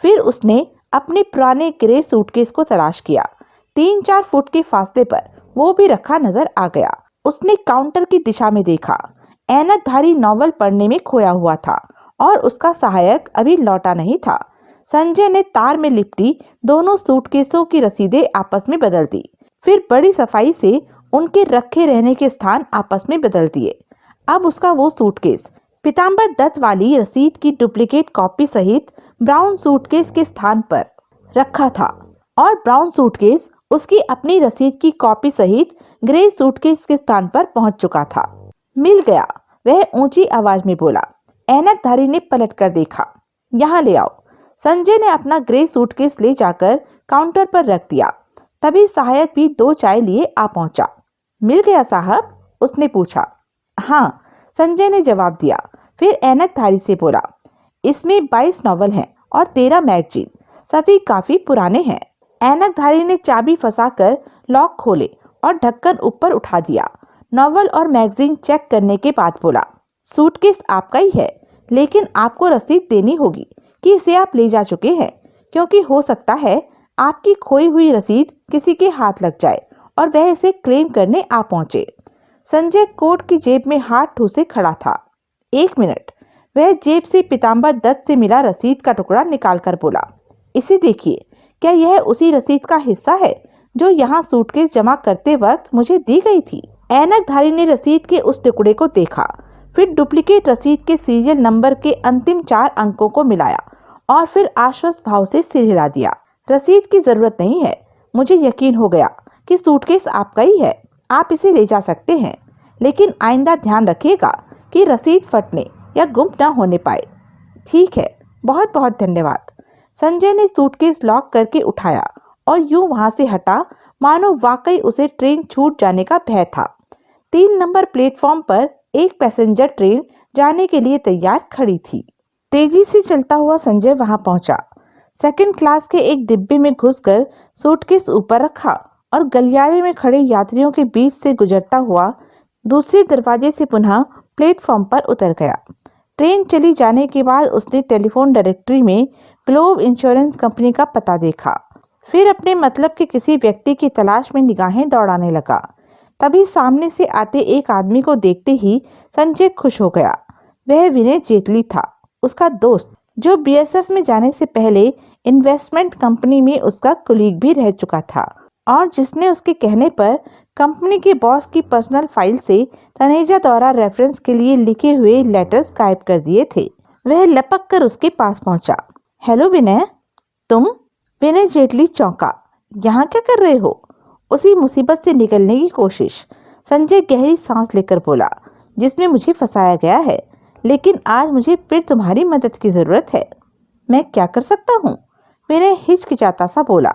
फिर उसने अपने पुराने ग्रे सूटकेस को तलाश किया। 3-4 फुट के फासले पर वो भी रखा नजर आ गया। उसने काउंटर की दिशा में देखा। ऐनकधारी नॉवल पढ़ने में खोया हुआ था और उसका सहायक अभी लौटा नहीं था। संजय ने तार में लिपटी दोनों सूटकेसों की रसीदें आपस में बदल दी, फिर बड़ी सफाई से उनके रखे रहने के स्थान आपस में बदल दिए। अब उसका वो सूटकेस पीतांबर दत्त वाली रसीद की डुप्लीकेट कॉपी सहित ब्राउन सूटकेस के स्थान पर रखा था और ब्राउन सूटकेस उसकी अपनी रसीद की कॉपी सहित ग्रे सूटकेस के स्थान पर पहुंच चुका था। मिल गया, वह ऊंची आवाज में बोला। ऐनकधारी ने पलटकर देखा। यहाँ ले आओ। संजय ने अपना ग्रे सूटकेस ले जाकर काउंटर पर रख दिया। तभी सहायक भी 2 चाय लिए आ पहुंचा। मिल गया साहब? उसने पूछा। हाँ, संजय ने जवाब दिया। फिर ऐनकधारी से बोला, इसमें 22 नॉवल हैं और 13 मैगजीन, सभी काफी पुराने हैं। ऐनकधारी ने चाबी फंसाकर लॉक खोले और ढक्कन ऊपर उठा दिया। नॉवल और मैगजीन चेक करने के बाद बोला, सूटकेस आपका ही है, लेकिन आपको रसीद देनी होगी कि इसे आप ले जा चुके हैं, क्योंकि हो सकता है आपकी खोई हुई रसीद किसी के हाथ लग जाए और वह इसे क्लेम करने आ पहुंचे। संजय कोट की जेब में हाथ ठूसे खड़ा था। 1 मिनट। वह जेब से पीताम्बर दत्त से मिला रसीद का टुकड़ा निकालकर बोला, इसे देखिए, क्या यह उसी रसीद का हिस्सा है जो यहाँ सूटकेस जमा करते वक्त मुझे दी गई थी? ऐनकधारी ने रसीद के उस टुकड़े को देखा, फिर डुप्लीकेट रसीद के सीरियल नंबर के अंतिम 4 अंकों को मिलाया और फिर आश्वस्त भाव से सिर हिला दिया। रसीद की जरूरत नहीं है, मुझे यकीन हो गया कि सूटकेस आपका ही है, आप इसे ले जा सकते हैं, लेकिन आइंदा ध्यान रखिएगा कि रसीद फटने या गुम न होने पाए। ठीक है, बहुत बहुत धन्यवाद। संजय ने सूटकेस लॉक करके उठाया और यूं वहां से हटा मानो वाकई उसे ट्रेन छूट जाने का भय था। 3 नंबर प्लेटफॉर्म पर एक पैसेंजर ट्रेन जाने के लिए तैयार खड़ी थी। तेजी से चलता हुआ संजय वहां पहुंचा। सेकंड क्लास के एक डिब्बे में घुसकर सूटकेस ऊपर रखा और गलियारे में खड़े यात्रियों के बीच से गुजरता हुआ दूसरे दरवाजे से पुनः प्लेटफॉर्म पर उतर गया। ट्रेन चली जाने के बाद उसने टेलीफोन डायरेक्टरी में ग्लोब इंश्योरेंस कंपनी का पता देखा। फिर अपने मतलब के किसी व्यक्ति की तलाश में निगाहें दौड़ाने लगा। तभी सामने से आते एक आदमी को देखते ही संजय खुश हो गया। वह विनय जेटली था, उसका दोस्त, जो बीएसएफ में जाने से पहले इन्वेस्टमेंट कंपनी में उसका कुलीग भी रह चुका था और जिसने उसके कहने पर कंपनी के बॉस की पर्सनल फाइल से तनेजा द्वारा रेफरेंस के लिए लिखे हुए लेटर्स गायब कर दिए थे। वह लपक कर उसके पास पहुंचा। हेलो विनय, तुम? विनय जेटली चौंका। यहाँ क्या कर रहे हो? उसी मुसीबत से निकलने की कोशिश, संजय गहरी सांस लेकर बोला, जिसमें मुझे फंसाया गया है, लेकिन आज मुझे फिर तुम्हारी मदद की जरूरत है। मैं क्या कर सकता हूँ? विनय हिचकिचाता सा बोला।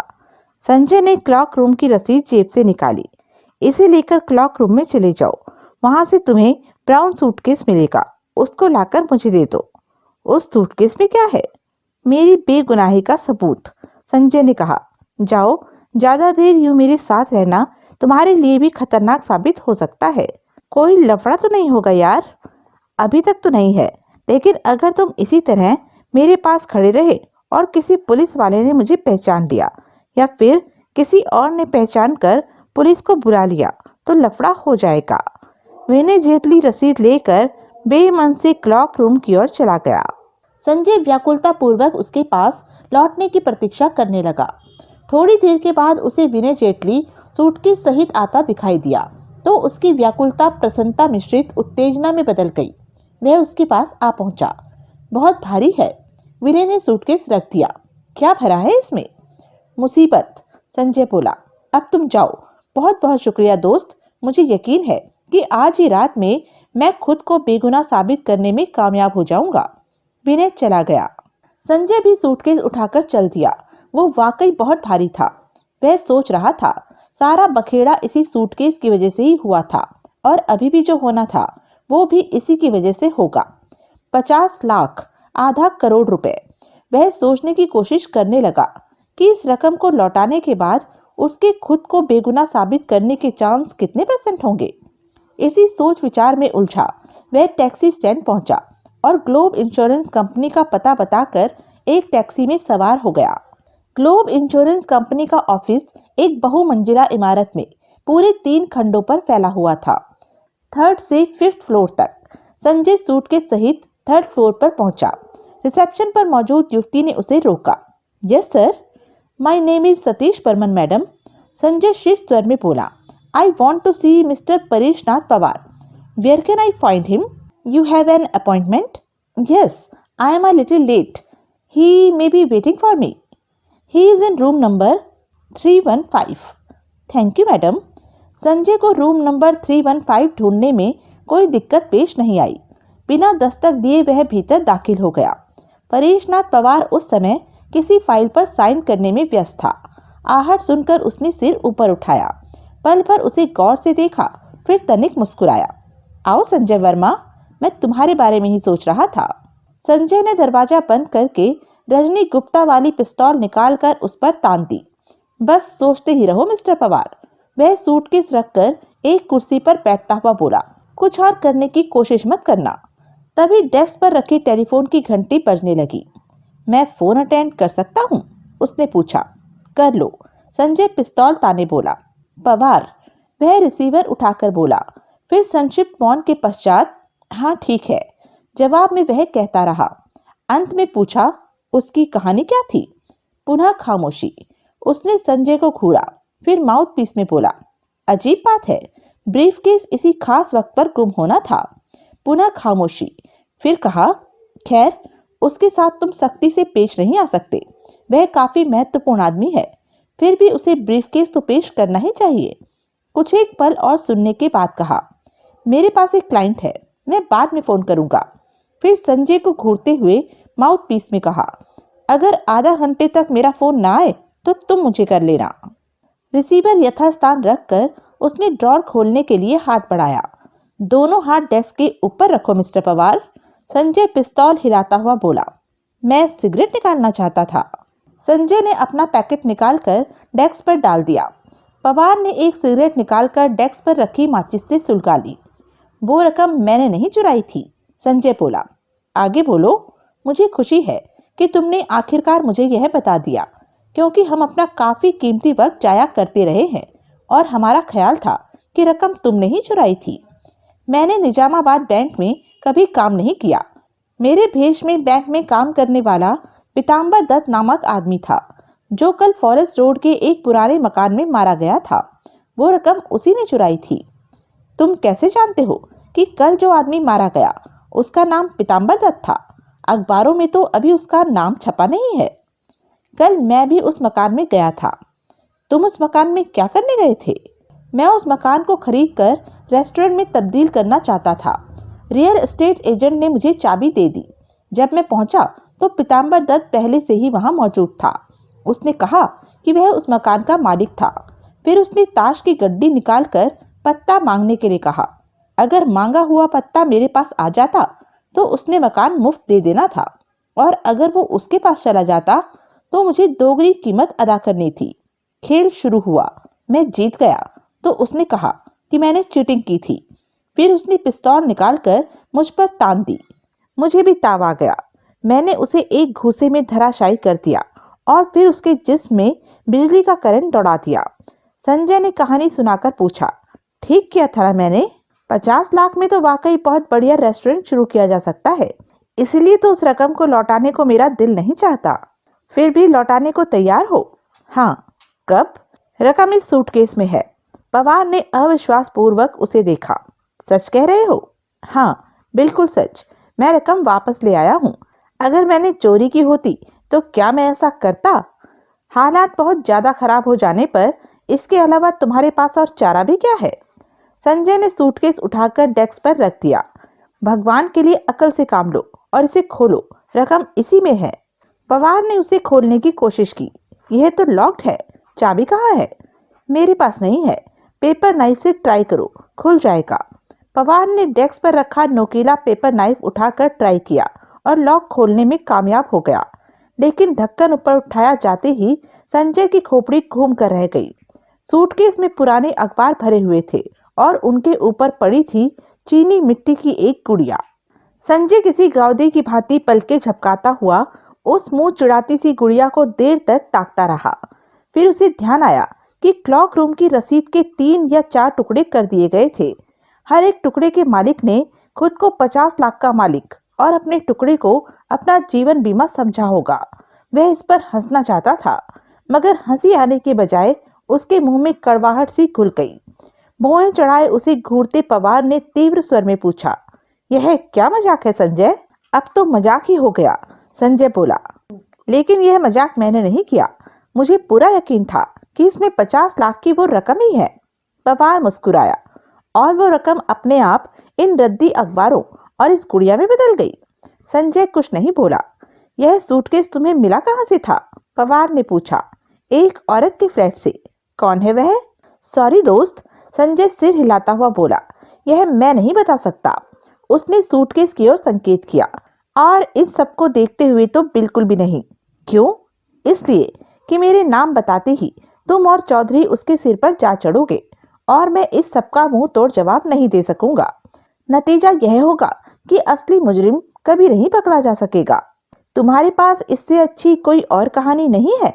संजय ने क्लॉक रूम की रसीद जेब से निकाली। इसे लेकर क्लॉक रूम में चले जाओ, वहां से तुम्हें ब्राउन सूटकेस मिलेगा, उसको लाकर मुझे दे दो। उस सूटकेस में क्या है? मेरी बेगुनाही का सबूत, संजय ने कहा। जाओ, ज्यादा देर यूं मेरे साथ रहना तुम्हारे लिए भी खतरनाक साबित हो सकता है। कोई लफड़ा तो नहीं होगा यार? अभी तक तो नहीं है, लेकिन अगर तुम इसी तरह मेरे पास खड़े रहे और किसी पुलिस वाले ने मुझे पहचान लिया या फिर किसी और ने पहचान कर पुलिस को बुला लिया तो लफड़ा हो जाएगा। विनय जेटली रसीद लेकर बेमन से क्लॉक रूम की ओर चला गया। संजय व्याकुलता पूर्वक उसके पास लौटने की प्रतीक्षा करने लगा। थोड़ी देर के बाद उसे विनय जेटली सूटकेस सहित आता दिखाई दिया तो उसकी व्याकुलता प्रसन्नता मिश्रित उत्तेजना में बदल गई। वह उसके पास आ पहुंचा। बहुत भारी है। विनय ने सूटकेस रख दिया। क्या भरा है इसमें? मुसीबत, संजय बोला। अब तुम जाओ। बहुत बहुत शुक्रिया दोस्त, मुझे यकीन है कि आज ही रात में मैं खुद को बेगुनाह साबित करने में कामयाब हो जाऊंगा। विनय चला गया। संजय भी सूटकेस उठाकर चल दिया। वो वाकई बहुत भारी था। वह सोच रहा था, सारा बखेड़ा इसी सूटकेस की वजह से ही हुआ था और अभी भी जो होना था वो भी इसी की वजह से होगा। 50 लाख, आधा करोड़ रुपए। वह सोचने की कोशिश करने लगा कि इस रकम को लौटाने के बाद उसके खुद को बेगुनाह साबित करने के चांस कितने % होंगे। इसी सोच विचार में उलझा वह टैक्सी स्टैंड पहुंचा और ग्लोब इंश्योरेंस कंपनी का पता बताकर एक टैक्सी में सवार हो गया। ग्लोब इंश्योरेंस कंपनी का ऑफिस एक बहुमंजिला इमारत में पूरे 3 खंडों पर फैला हुआ था। 3rd से 5th फ्लोर तक। संजय सूटकेस सहित 3rd फ्लोर पर पहुंचा। रिसेप्शन पर मौजूद युवती ने उसे रोका। Yes sir, my name is Satish Barman madam, Sanjay शिष्ट स्वर में बोला। I want to see mister Pareshnath Pawar. Where can I find him? You have an appointment? Yes, I am a little late, he may be waiting for me. He is in room number 315। Thank you madam. Sanjay को room number 315 ढूंढने में कोई दिक्कत पेश नहीं आई। बिना दस्तक दिए वह भीतर दाखिल हो गया। परेशनाथ पवार उस समय किसी फाइल पर साइन करने में व्यस्त था। आहट सुनकर उसने सिर ऊपर उठाया। पल भर उसे गौर से देखा, फिर तनिक मुस्कुराया। आओ संजय वर्मा, मैं तुम्हारे बारे में ही सोच रहा था। संजय ने दरवाजा बंद करके रजनी गुप्ता वाली पिस्तौल निकालकर उस पर तान दी। बस सोचते ही रहो मिस्टर पवार। वह सूटकेस रखकर एक कुर्सी पर बैठता हुआ बोला, कुछ और करने की कोशिश मत करना। तभी डेस्क पर रखी टेलीफोन की घंटी बजने लगी। मैं फोन अटेंड कर सकता हूँ? उसने पूछा। कर लो, संजय पिस्तौल ताने बोला। पवार, वह रिसीवर उठाकर बोला। फिर संक्षिप्त मौन के पश्चात हाँ ठीक है जवाब में वह कहता रहा। अंत में पूछा, उसकी कहानी क्या थी? पुनः खामोशी। उसने संजय को घूरा, फिर माउथ पीस में बोला, अजीब बात है, ब्रीफकेस इसी खास वक्त पर गुम होना था। पुनः खामोशी। फिर कहा, खैर उसके साथ तुम सख्ती से पेश नहीं आ सकते, वह काफी महत्वपूर्ण आदमी है, फिर भी उसे ब्रीफकेस तो पेश करना ही चाहिए। कुछ एक पल और सुनने के बाद कहा, मेरे पास एक क्लाइंट है, मैं बाद में फोन करूंगा। फिर संजय को घूरते हुए माउथ पीस में कहा, अगर आधा घंटे तक मेरा फोन ना आए तो तुम मुझे कर लेना। रिसीवर यथास्थान रखकर उसने ड्रॉर खोलने के लिए हाथ बढ़ाया। दोनों हाथ डेस्क के ऊपर रखो मिस्टर पवार। संजय पिस्तौल हिलाता हुआ बोला। मैं सिगरेट निकालना चाहता था। संजय ने अपना पैकेट निकालकर डेस्क पर डाल दिया। पवार ने एक सिगरेट निकालकर डेस्क पर रखी माचिस से सुलगा ली। वो रकम मैंने नहीं चुराई थी, संजय बोला। आगे बोलो। मुझे खुशी है कि तुमने आखिरकार मुझे यह बता दिया, क्योंकि हम अपना काफी कीमती वक्त जाया करते रहे हैं और हमारा ख्याल था कि रकम तुमने ही चुराई थी। मैंने निजामाबाद बैंक में कभी काम नहीं किया। मेरे भेष में बैंक में काम करने वाला पीताम्बर दत्त नामक आदमी था, जो कल फॉरेस्ट रोड के एक पुराने मकान में मारा गया था। वो रकम उसी ने चुराई थी। तुम कैसे जानते हो कि कल जो आदमी मारा गया उसका नाम पीताम्बर दत्त था? अखबारों में तो अभी उसका नाम छपा नहीं है। कल मैं भी उस मकान में गया था। तुम उस मकान में क्या करने गए थे? मैं उस मकान को खरीदकर रेस्टोरेंट में तब्दील करना चाहता था। रियल एस्टेट एजेंट ने मुझे चाबी दे दी। जब मैं पहुंचा तो पीताम्बर दत्त पहले से ही वहां मौजूद था। उसने कहा कि वह उस मकान का मालिक था। फिर उसने ताश की गड्डी निकालकर पत्ता मांगने के लिए कहा। अगर मांगा हुआ पत्ता मेरे पास आ जाता तो उसने मकान मुफ्त दे देना था, और अगर वो उसके पास चला जाता तो मुझे दोगुनी कीमत अदा करनी थी। खेल शुरू हुआ। मैं जीत गया तो उसने कहा कि मैंने चीटिंग की थी। फिर उसने पिस्तौल निकालकर मुझ पर तान दी। मुझे भी ताव आ गया। मैंने उसे एक घूसे में धराशायी कर दिया और फिर उसके जिस्म में बिजली का करंट दौड़ा दिया। संजय ने कहानी सुनाकर पूछा, ठीक किया था ना मैंने? 50 लाख में तो वाकई बहुत बढ़िया रेस्टोरेंट शुरू किया जा सकता है। इसलिए तो उस रकम को लौटाने को मेरा दिल नहीं चाहता। फिर भी लौटाने को तैयार हो? हाँ। कब? रकम इस सूटकेस में है। पवार ने अविश्वास पूर्वक उसे देखा। सच कह रहे हो? हाँ, बिल्कुल सच। मैं रकम वापस ले आया हूँ। अगर मैंने चोरी की होती तो क्या मैं ऐसा करता? हालात बहुत ज्यादा खराब हो जाने पर इसके अलावा तुम्हारे पास और चारा भी क्या है? संजय ने सूटकेस उठाकर डेस्क पर रख दिया। भगवान के लिए अकल से काम लो और इसे खोलो, रकम इसी में है। पवार ने उसे खोलने की कोशिश की। यह तो लॉक्ड है, चाबी कहाँ है? मेरे पास नहीं है, पेपर नाइफ से ट्राई करो, खुल जाएगा। पवार ने डेस्क पर रखा नोकीला पेपर नाइफ उठाकर ट्राई किया और लॉक खोलने में कामयाब हो गया, लेकिन ढक्कन ऊपर उठाया जाते ही संजय की खोपड़ी घूम कर रह गई। सूटकेस में पुराने अखबार भरे हुए थे और उनके ऊपर पड़ी थी चीनी मिट्टी की एक गुड़िया। संजय किसी गाउदी की भांति पलके झपकाता हुआ उस मुंह चिड़ाती सी गुड़िया को देर तक ताकता रहा। फिर उसे ध्यान आया कि क्लॉक रूम की रसीद के 3 या 4 टुकड़े कर दिए गए थे। हर एक टुकड़े के मालिक ने खुद को 50 लाख का मालिक और अपने टुकड़े को अपना जीवन बीमा समझा होगा। वह इस पर हंसना चाहता था, मगर हंसी आने के बजाय उसके मुंह में कड़वाहट सी घुल गई। भौहें चढ़ाए उसे घूरते पवार ने तीव्र स्वर में पूछा, यह क्या मजाक है संजय? अब तो मजाक ही हो गया, संजय बोला। लेकिन यह मजाक मैंने नहीं किया। मुझे पूरा यकीन था कि इसमें 50 लाख की वो रकम ही है। पवार मुस्कुराया, और वो रकम अपने आप इन रद्दी अखबारों और इस गुड़िया में बदल गई। संजय कुछ नहीं बोला। यह सूटकेस तुम्हें मिला कहाँ से था? पवार ने पूछा। एक औरत के फ्लैट से। कौन है वह? सॉरी दोस्त, संजय सिर हिलाता हुआ बोला, यह मैं नहीं बता सकता। उसने सूटकेस की ओर संकेत किया। और इन सबको देखते हुए तो बिल्कुल भी नहीं। क्यों? इसलिए कि मेरे नाम बताते ही तुम और चौधरी उसके सिर पर जा चढ़ोगे और मैं इस सबका मुंह तोड़ जवाब नहीं दे सकूंगा। नतीजा यह होगा कि असली मुजरिम कभी नहीं पकड़ा जा सकेगा। तुम्हारे पास इससे अच्छी कोई और कहानी नहीं है?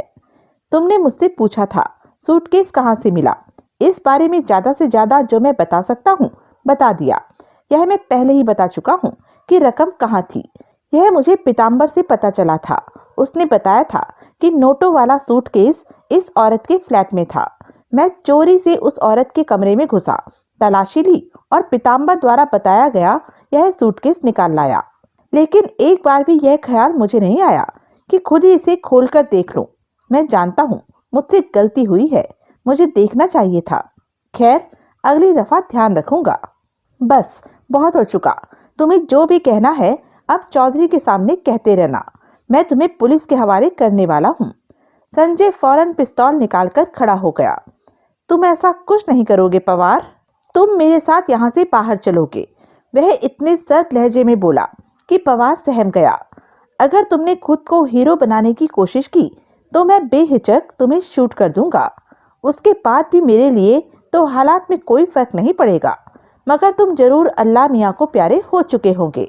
तुमने मुझसे पूछा था सूटकेस कहाँ से मिला। इस बारे में ज्यादा से ज्यादा जो मैं बता सकता हूँ बता दिया। यह मैं पहले ही बता चुका हूँ कि रकम कहाँ थी। यह मुझे पीताम्बर से पता चला था। उसने बताया था कि नोटों वाला सूटकेस इस औरत के फ्लैट में था। मैं चोरी से उस औरत के कमरे में घुसा, तलाशी ली और पीताम्बर द्वारा बताया गया यह सूटकेस निकाल लाया। लेकिन एक बार भी यह ख्याल मुझे नहीं आया कि खुद ही इसे खोलकर देख लूं। मैं जानता हूँ मुझसे गलती हुई है, मुझे देखना चाहिए था। खैर, अगली दफा ध्यान रखूंगा। बस बहुत हो चुका। तुम्हें जो भी कहना है अब चौधरी के सामने कहते रहना। मैं तुम्हें पुलिस के हवाले करने वाला हूँ। संजय फौरन पिस्तौल निकालकर खड़ा हो गया। तुम ऐसा कुछ नहीं करोगे पवार। तुम मेरे साथ यहाँ से बाहर चलोगे। वह इतने सर्द लहजे में बोला कि पवार सहम गया। अगर तुमने खुद को हीरो बनाने की कोशिश की तो मैं बेहिचक तुम्हें शूट कर दूंगा। उसके बाद भी मेरे लिए तो हालात में कोई फर्क नहीं पड़ेगा, मगर तुम जरूर अल्लाह मियाँ को प्यारे हो चुके होंगे।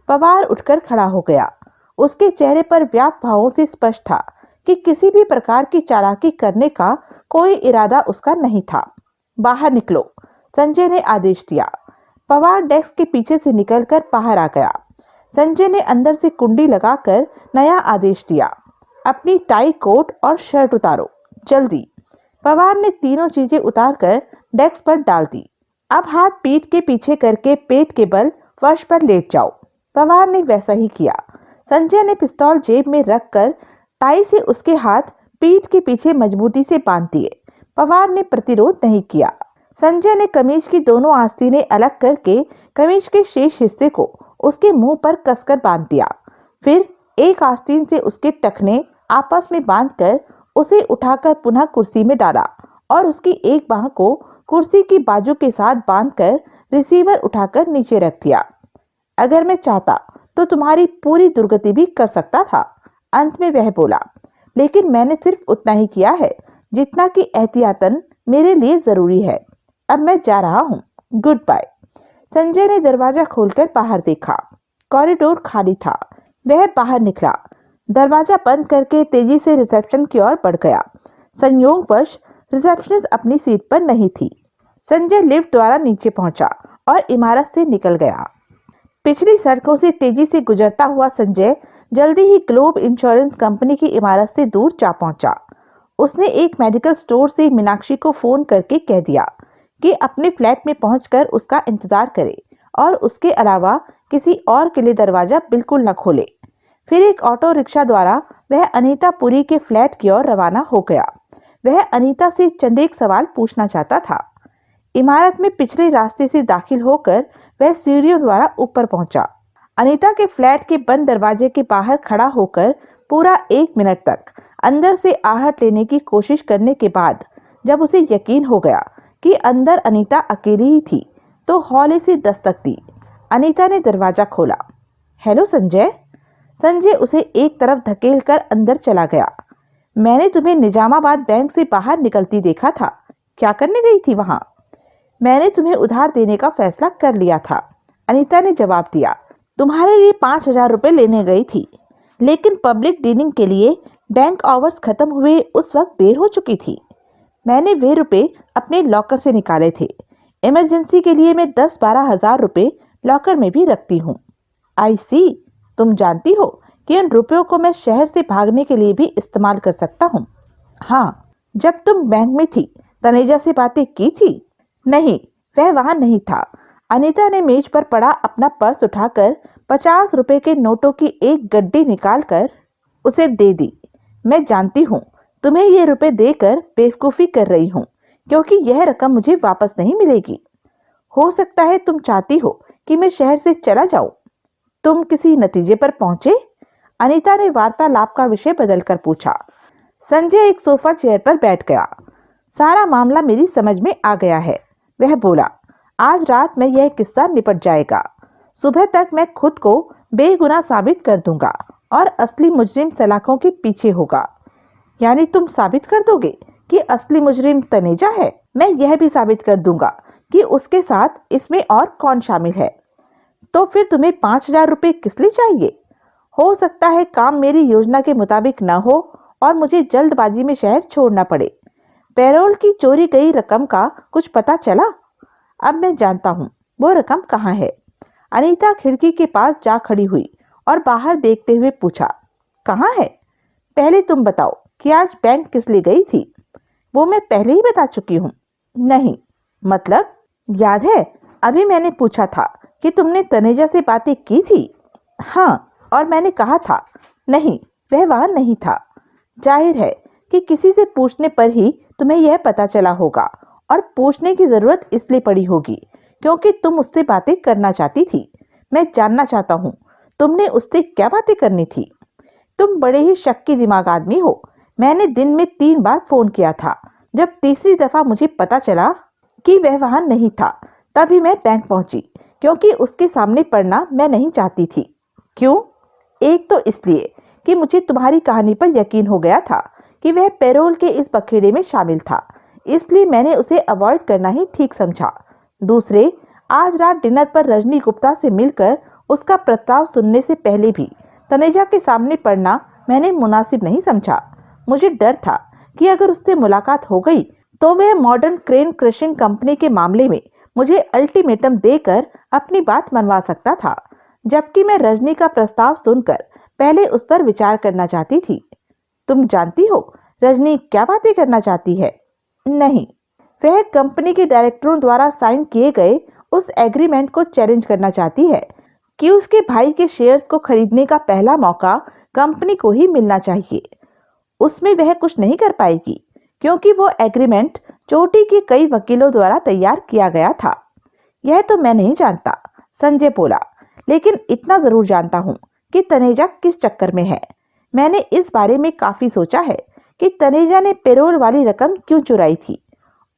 पवार उठकर खड़ा हो गया। उसके चेहरे पर व्याप भावों से स्पष्ट था कि किसी भी प्रकार की चालाकी करने का कोई इरादा उसका नहीं था। बाहर निकलो, संजय ने आदेश दिया। पवार डेस्क के पीछे से निकलकर बाहर आ गया। संजय ने अंदर से कुंडी लगाकर नया आदेश दिया। अपनी टाई, कोट और शर्ट उतारो, जल्दी। पवार ने तीनों चीजें उतारकर डेस्क पर डाल दी। अब हाथ पीठ के पीछे करके पेट के बल फर्श पर लेट जाओ। पवार ने वैसा ही किया। संजय ने पिस्तौल जेब में रखकर टाई से उसके हाथ पीठ के पीछे मजबूती से बांध दिए। पवार ने प्रतिरोध नहीं किया। संजय ने कमीज की दोनों आस्तीनें अलग करके कमीज के शेष हिस्से को उसके मुंह पर कसकर बांध दिया। फिर एक आस्तीन से उसके टखने आपस में बांधकर उसे उठाकर पुनः कुर्सी में डाला और उसकी एक बाह को कुर्सी की बाजू के साथ बांधकर रिसीवर उठाकर नीचे रख दिया। अगर मैं चाहता तो तुम्हारी पूरी दुर्गति भी कर सकता था, अंत में वह बोला, लेकिन मैंने सिर्फ उतना ही किया है जितना कि एहतियातन मेरे लिए जरूरी है। अब मैं जा रहा हूँ, गुड बाय। संजय ने दरवाजा खोलकर बाहर देखा। कॉरिडोर खाली था। वह बाहर निकला, दरवाजा बंद करके तेजी से रिसेप्शन की ओर बढ़ गया। संयोगवश रिसेप्शनिस्ट अपनी सीट पर नहीं थी। संजय लिफ्ट द्वारा नीचे पहुंचा और इमारत से निकल गया। पिछली सड़कों से तेजी से गुजरता हुआ संजय जल्दी ही ग्लोब इंश्योरेंस कंपनी की इमारत से दूर जा पहुंचा। उसने एक मेडिकल स्टोर से मीनाक्षी को फोन करके कह दिया कि अपने फ्लैट में पहुंचकर उसका इंतजार करे और उसके अलावा किसी और के लिए दरवाजा बिल्कुल न खोले। फिर एक ऑटो रिक्शा द्वारा वह अनीता पुरी के फ्लैट की ओर रवाना हो गया। वह अनीता से चंद एक सवाल पूछना चाहता था। इमारत में पिछले रास्ते से दाखिल होकर वह सीढ़ियों द्वारा ऊपर पहुंचा। अनीता के फ्लैट के बंद दरवाजे के बाहर खड़ा होकर पूरा 1 मिनट तक अंदर से आहट लेने की कोशिश करने के बाद जब उसे यकीन हो गया कि अंदर अनीता अकेली ही थी तो हौले से दस्तक दी। अनीता ने दरवाजा खोला। हेलो संजय। संजय उसे एक तरफ धकेल कर अंदर चला गया। मैंने तुम्हें निजामाबाद बैंक से बाहर निकलती देखा था। क्या करने गई थी वहां? मैंने तुम्हें उधार देने का फैसला कर लिया था, अनीता ने जवाब दिया। तुम्हारे लिए 5,000 रुपए लेने गई थी, लेकिन पब्लिक डीलिंग के लिए बैंक आवर्स खत्म हुए उस वक्त देर हो चुकी थी। मैंने वे रुपए अपने लॉकर से निकाले थे। इमरजेंसी के लिए मैं 10-12 हजार रुपए लॉकर में भी रखती हूँ। आई सी, तुम जानती हो कि उन रुपयों को मैं शहर से भागने के लिए भी इस्तेमाल कर सकता हूँ। हाँ, जब तुम बैंक में थी तनेजा से बातें की थी? नहीं, वह वहां नहीं था। अनीता ने मेज पर पड़ा अपना पर्स उठाकर 50 रुपए के नोटों की एक गड्डी निकालकर उसे दे दी। मैं जानती हूँ तुम्हें ये रुपए देकर बेवकूफी कर रही हूँ, क्योंकि यह रकम मुझे वापस नहीं मिलेगी। हो सकता है तुम चाहती हो कि मैं शहर से चला जाऊं। तुम किसी नतीजे पर पहुंचे? अनीता ने वार्तालाप का विषय बदलकर पूछा। संजय एक सोफा चेयर पर बैठ गया। सारा मामला मेरी समझ में आ गया है, वह बोला। आज रात में यह किस्सा निपट जाएगा। सुबह तक मैं खुद को बेगुनाह साबित कर दूंगा और असली मुजरिम सलाखों के पीछे होगा। यानी तुम साबित कर दोगे कि असली मुजरिम तनेजा है? मैं यह भी साबित कर दूंगा कि उसके साथ इसमें और कौन शामिल है। तो फिर तुम्हें 5,000 रुपये किस लिए चाहिए? हो सकता है काम मेरी योजना के मुताबिक न हो और मुझे जल्दबाजी में शहर छोड़ना पड़े। पैरोल की चोरी गई रकम का कुछ पता चला? अब मैं जानता हूँ वो रकम कहाँ है। अनीता खिड़की के पास जा खड़ी हुई और बाहर देखते हुए पूछा, कहाँ है? पहले तुम बताओ कि आज बैंक किस लिए गई थी? वो मैं पहले ही बता चुकी हूँ। नहीं, मतलब याद है अभी मैंने पूछा था कि तुमने तनेजा से बातें की थी? हाँ, और मैंने कहा था नहीं, वह वहां नहीं था। जाहिर है कि किसी से पूछने पर ही तुम्हें यह पता चला होगा और पूछने की जरूरत इसलिए पड़ी होगी क्योंकि तुम उससे बातें करना चाहती थी। मैं जानना चाहता हूँ तुमने उससे क्या बातें करनी थी? तुम बड़े ही शक्की दिमाग आदमी हो। मैंने दिन में 3 बार फोन किया था। जब तीसरी दफा मुझे पता चला कि वह वहां नहीं था तभी मैं बैंक पहुंची, क्योंकि उसके सामने पड़ना मैं नहीं चाहती थी। क्यों? एक तो इसलिए कि मुझे तुम्हारी कहानी पर यकीन हो गया था कि वह पैरोल के इस बखेड़े में शामिल था, इसलिए मैंने उसे अवॉइड करना ही ठीक समझा। दूसरे, आज रात डिनर पर रजनी गुप्ता से मिलकर उसका प्रस्ताव सुनने से पहले भी तनेजा के सामने पड़ना मैंने मुनासिब नहीं समझा। मुझे डर था कि अगर उससे मुलाकात हो गई तो वह मॉडर्न क्रेन क्रशिंग कंपनी के मामले में मुझे अल्टीमेटम देकर अपनी बात मनवा सकता था, जबकि मैं रजनी का प्रस्ताव सुनकर पहले उस पर विचार करना चाहती थी। तुम जानती हो रजनी क्या बातें करना चाहती है? नहीं, वह कंपनी के डायरेक्टरों द्वारा साइन किए गए उस एग्रीमेंट को चैलेंज करना चाहती है कि उसके भाई के शेयर्स को खरीदने का पहला मौका कंपनी को ही मिलना चाहिए। उसमें वह कुछ नहीं कर पाएगी क्योंकि वो एग्रीमेंट चोटी के कई वकीलों द्वारा तैयार किया गया था। यह तो मैं नहीं जानता, संजय बोला, लेकिन इतना जरूर जानता हूँ कि तनेजा किस चक्कर में है। मैंने इस बारे में काफी सोचा है कि तनेजा ने पेरोल वाली रकम क्यों चुराई थी।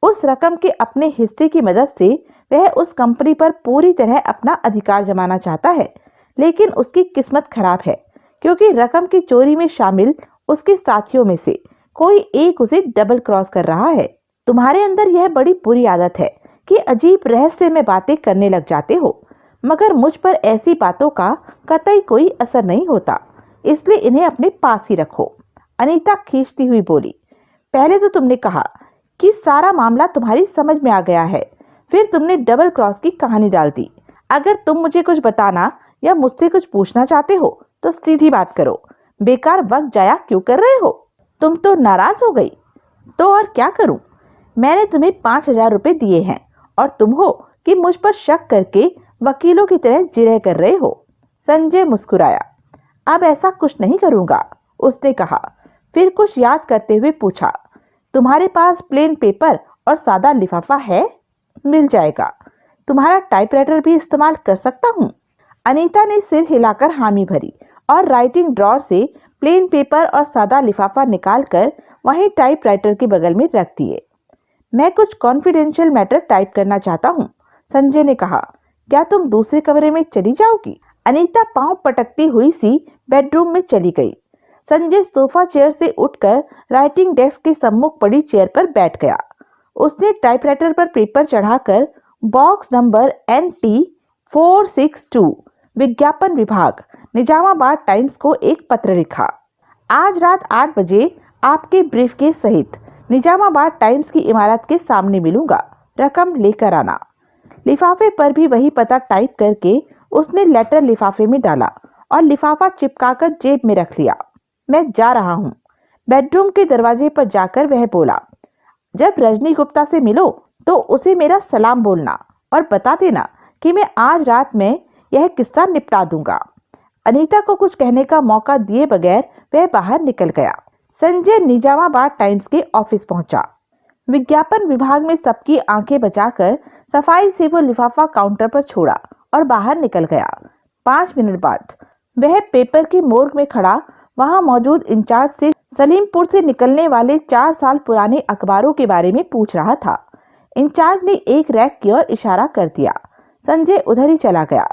उस रकम के अपने हिस्से की मदद से वह उस कंपनी पर पूरी तरह अपना अधिकार जमाना चाहता है, लेकिन उसकी किस्मत खराब है क्योंकि रकम की चोरी में शामिल उसके साथियों में से कोई एक उसे डबल क्रॉस कर रहा है। तुम्हारे अंदर यह बड़ी बुरी आदत है कि अजीब रहस्य में बातें करने लग जाते हो, मगर मुझ पर ऐसी बातों का कतई कोई असर नहीं होता, इसलिए इन्हें अपने पास ही रखो। अनीता खींचती हुई बोली, पहले तो तुमने कहा कि सारा मामला तुम्हारी समझ में आ गया है, फिर तुमने डबल क्रॉस की कहानी डाल दी। अगर तुम मुझे कुछ बताना या मुझसे कुछ पूछना चाहते हो तो सीधी बात करो, बेकार वक्त जाया क्यों कर रहे हो? तुम तो नाराज हो गई। तो और क्या करूं? मैंने तुम्हें 5,000 रुपए दिए हैं और तुम हो कि मुझ पर शक करके वकीलों की तरह जिरह कर रहे हो। संजय मुस्कुराया। अब ऐसा कुछ नहीं करूंगा, उसने कहा, फिर कुछ याद करते हुए पूछा, तुम्हारे पास प्लेन पेपर और सादा लिफाफा है? मिल जाएगा। तुम्हारा टाइपराइटर भी इस्तेमाल कर सकता हूँ? अनीता ने सिर हिलाकर हामी भरी और राइटिंग ड्रॉर से प्लेन पेपर और सादा लिफाफा निकालकर वहीं टाइपराइटर के बगल में रख दिए। मैं कुछ कॉन्फिडेंशियल मैटर टाइप करना चाहता हूँ, संजय ने कहा। क्या तुम दूसरे कमरे में चली जाओगी? अनीता पांव पटकती हुई सी बेडरूम में चली गई। संजय सोफा चेयर से उठकर राइटिंग डेस्क के सम्मुख पड़ी चेयर पर बैठ गया। उसने टाइपराइटर पर पेपर चढ़ाकर बॉक्स नंबर NT462 विज्ञापन विभाग, निजामाबाद टाइम्स को एक पत्र लिखा। आज रात 8 बजे आपके ब्रीफकेस सहित निजामाबाद टाइम्स की इमारत के सामने मिलूंगा, रकम लेकर आना। लिफाफे पर भी वही पता टाइप करके उसने लेटर लिफाफे में डाला और लिफाफा चिपकाकर जेब में रख लिया। मैं जा रहा हूँ। बेडरूम के दरवाजे पर जाकर वह बोला, जब रजनी गुप्ता से मिलो तो उसे मेरा सलाम बोलना और बता देना कि मैं आज रात में यह किस्सा निपटा दूंगा। अनीता को कुछ कहने का मौका दिए बगैर वह बाहर निकल गया। संजय निजामाबाद टाइम्स के ऑफिस पहुंचा। विज्ञापन विभाग में सबकी आंखें बचाकर सफाई से वो लिफाफा काउंटर पर छोड़ा और बाहर निकल गया। 5 मिनट बाद वह पेपर की मोर्ग में खड़ा वहां मौजूद इंचार्ज से सलीमपुर से निकलने वाले 4 साल पुराने अखबारों के बारे में पूछ रहा था। इंचार्ज ने एक रैक की ओर इशारा कर दिया। संजय उधर ही चला गया।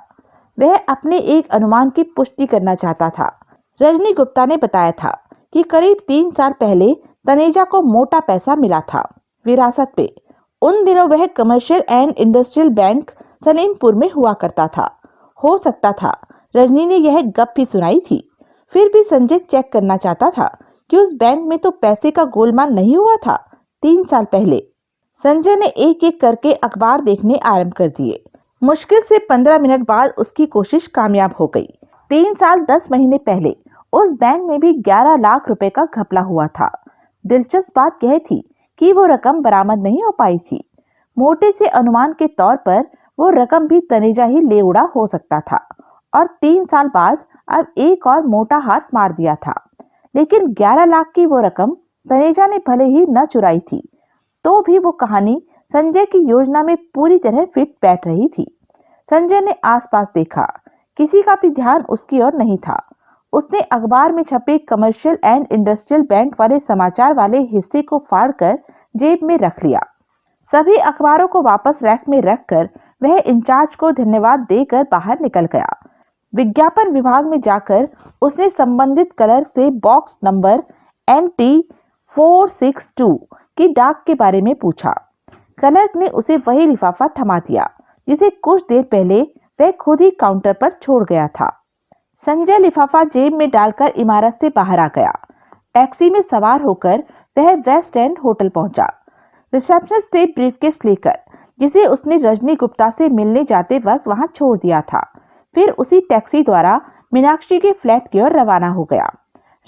वह अपने एक अनुमान की पुष्टि करना चाहता था। रजनी गुप्ता ने बताया था कि करीब 3 साल पहले तनेजा को मोटा पैसा मिला था विरासत पे। उन दिनों वह commercial and industrial bank Salempur में हुआ करता था। हो सकता था रजनी ने यह गप भी सुनाई थी, फिर भी संजय चेक करना चाहता था कि उस बैंक में तो पैसे का गोलमाल नहीं हुआ था 3 साल पहले। संजय ने एक एक करके अखबार देखने आरंभ कर दिए। मुश्किल से 15 मिनट बाद उसकी कोशिश कामयाब हो गई। 3 साल 10 महीने पहले उस बैंक में भी 11 लाख रुपए का घपला हुआ था। दिलचस्प बात यह थी कि वो रकम बरामद नहीं हो पाई थी। मोटे से अनुमान के तौर पर वो रकम भी तनेजा ही ले उड़ा हो सकता था और 3 साल बाद अब एक और मोटा हाथ मार दिया था। लेकिन 11 लाख की वो रकम तनेजा ने भले ही न चुराई थी, तो भी वो कहानी संजय की योजना में पूरी तरह फिट बैठ रही थी। संजय ने आसपास देखा, किसी का भी ध्यान उसकी ओर नहीं था। उसने अखबार में छपे कमर्शियल एंड इंडस्ट्रियल बैंक वाले समाचार वाले हिस्से को फाड़कर जेब में रख लिया। सभी अखबारों को वापस रैक में रखकर वह इंचार्ज को धन्यवाद देकर बाहर निकल गया। विज्ञापन विभाग में जाकर उसने संबंधित कलर से बॉक्स नंबर NT462 की डाक के बारे में पूछा। क्लर्क ने उसे वही लिफाफा थमा दिया जिसे कुछ देर पहले वह खुद ही काउंटर पर छोड़ गया था। संजय लिफाफा जेब में डालकर इमारत से बाहर आ गया। टैक्सी में सवार होकर वह वेस्ट एंड होटल पहुंचा। रिसेप्शनिस्ट से ब्रीफकेस लेकर, जिसे उसने रजनी गुप्ता से मिलने जाते वक्त वहां छोड़ दिया था, फिर उसी टैक्सी द्वारा मीनाक्षी के फ्लैट की ओर रवाना हो गया।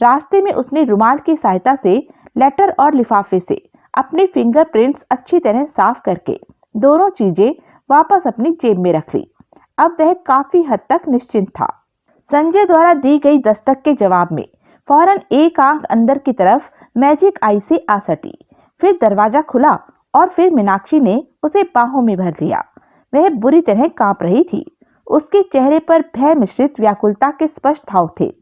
रास्ते में उसने रुमाल की सहायता से लेटर और लिफाफे से अपने फिंगरप्रिंट्स अच्छी तरह साफ करके दोनों चीजें वापस अपनी जेब में रख ली। अब वह काफी हद तक निश्चिंत था। संजय द्वारा दी गई दस्तक के जवाब में फौरन एक आंख अंदर की तरफ मैजिक आई से आ सटी। फिर दरवाजा खुला और फिर मीनाक्षी ने उसे बाहों में भर लिया। वह बुरी तरह कांप रही थी। उसके चेहरे पर भय मिश्रित व्याकुलता के स्पष्ट भाव थे।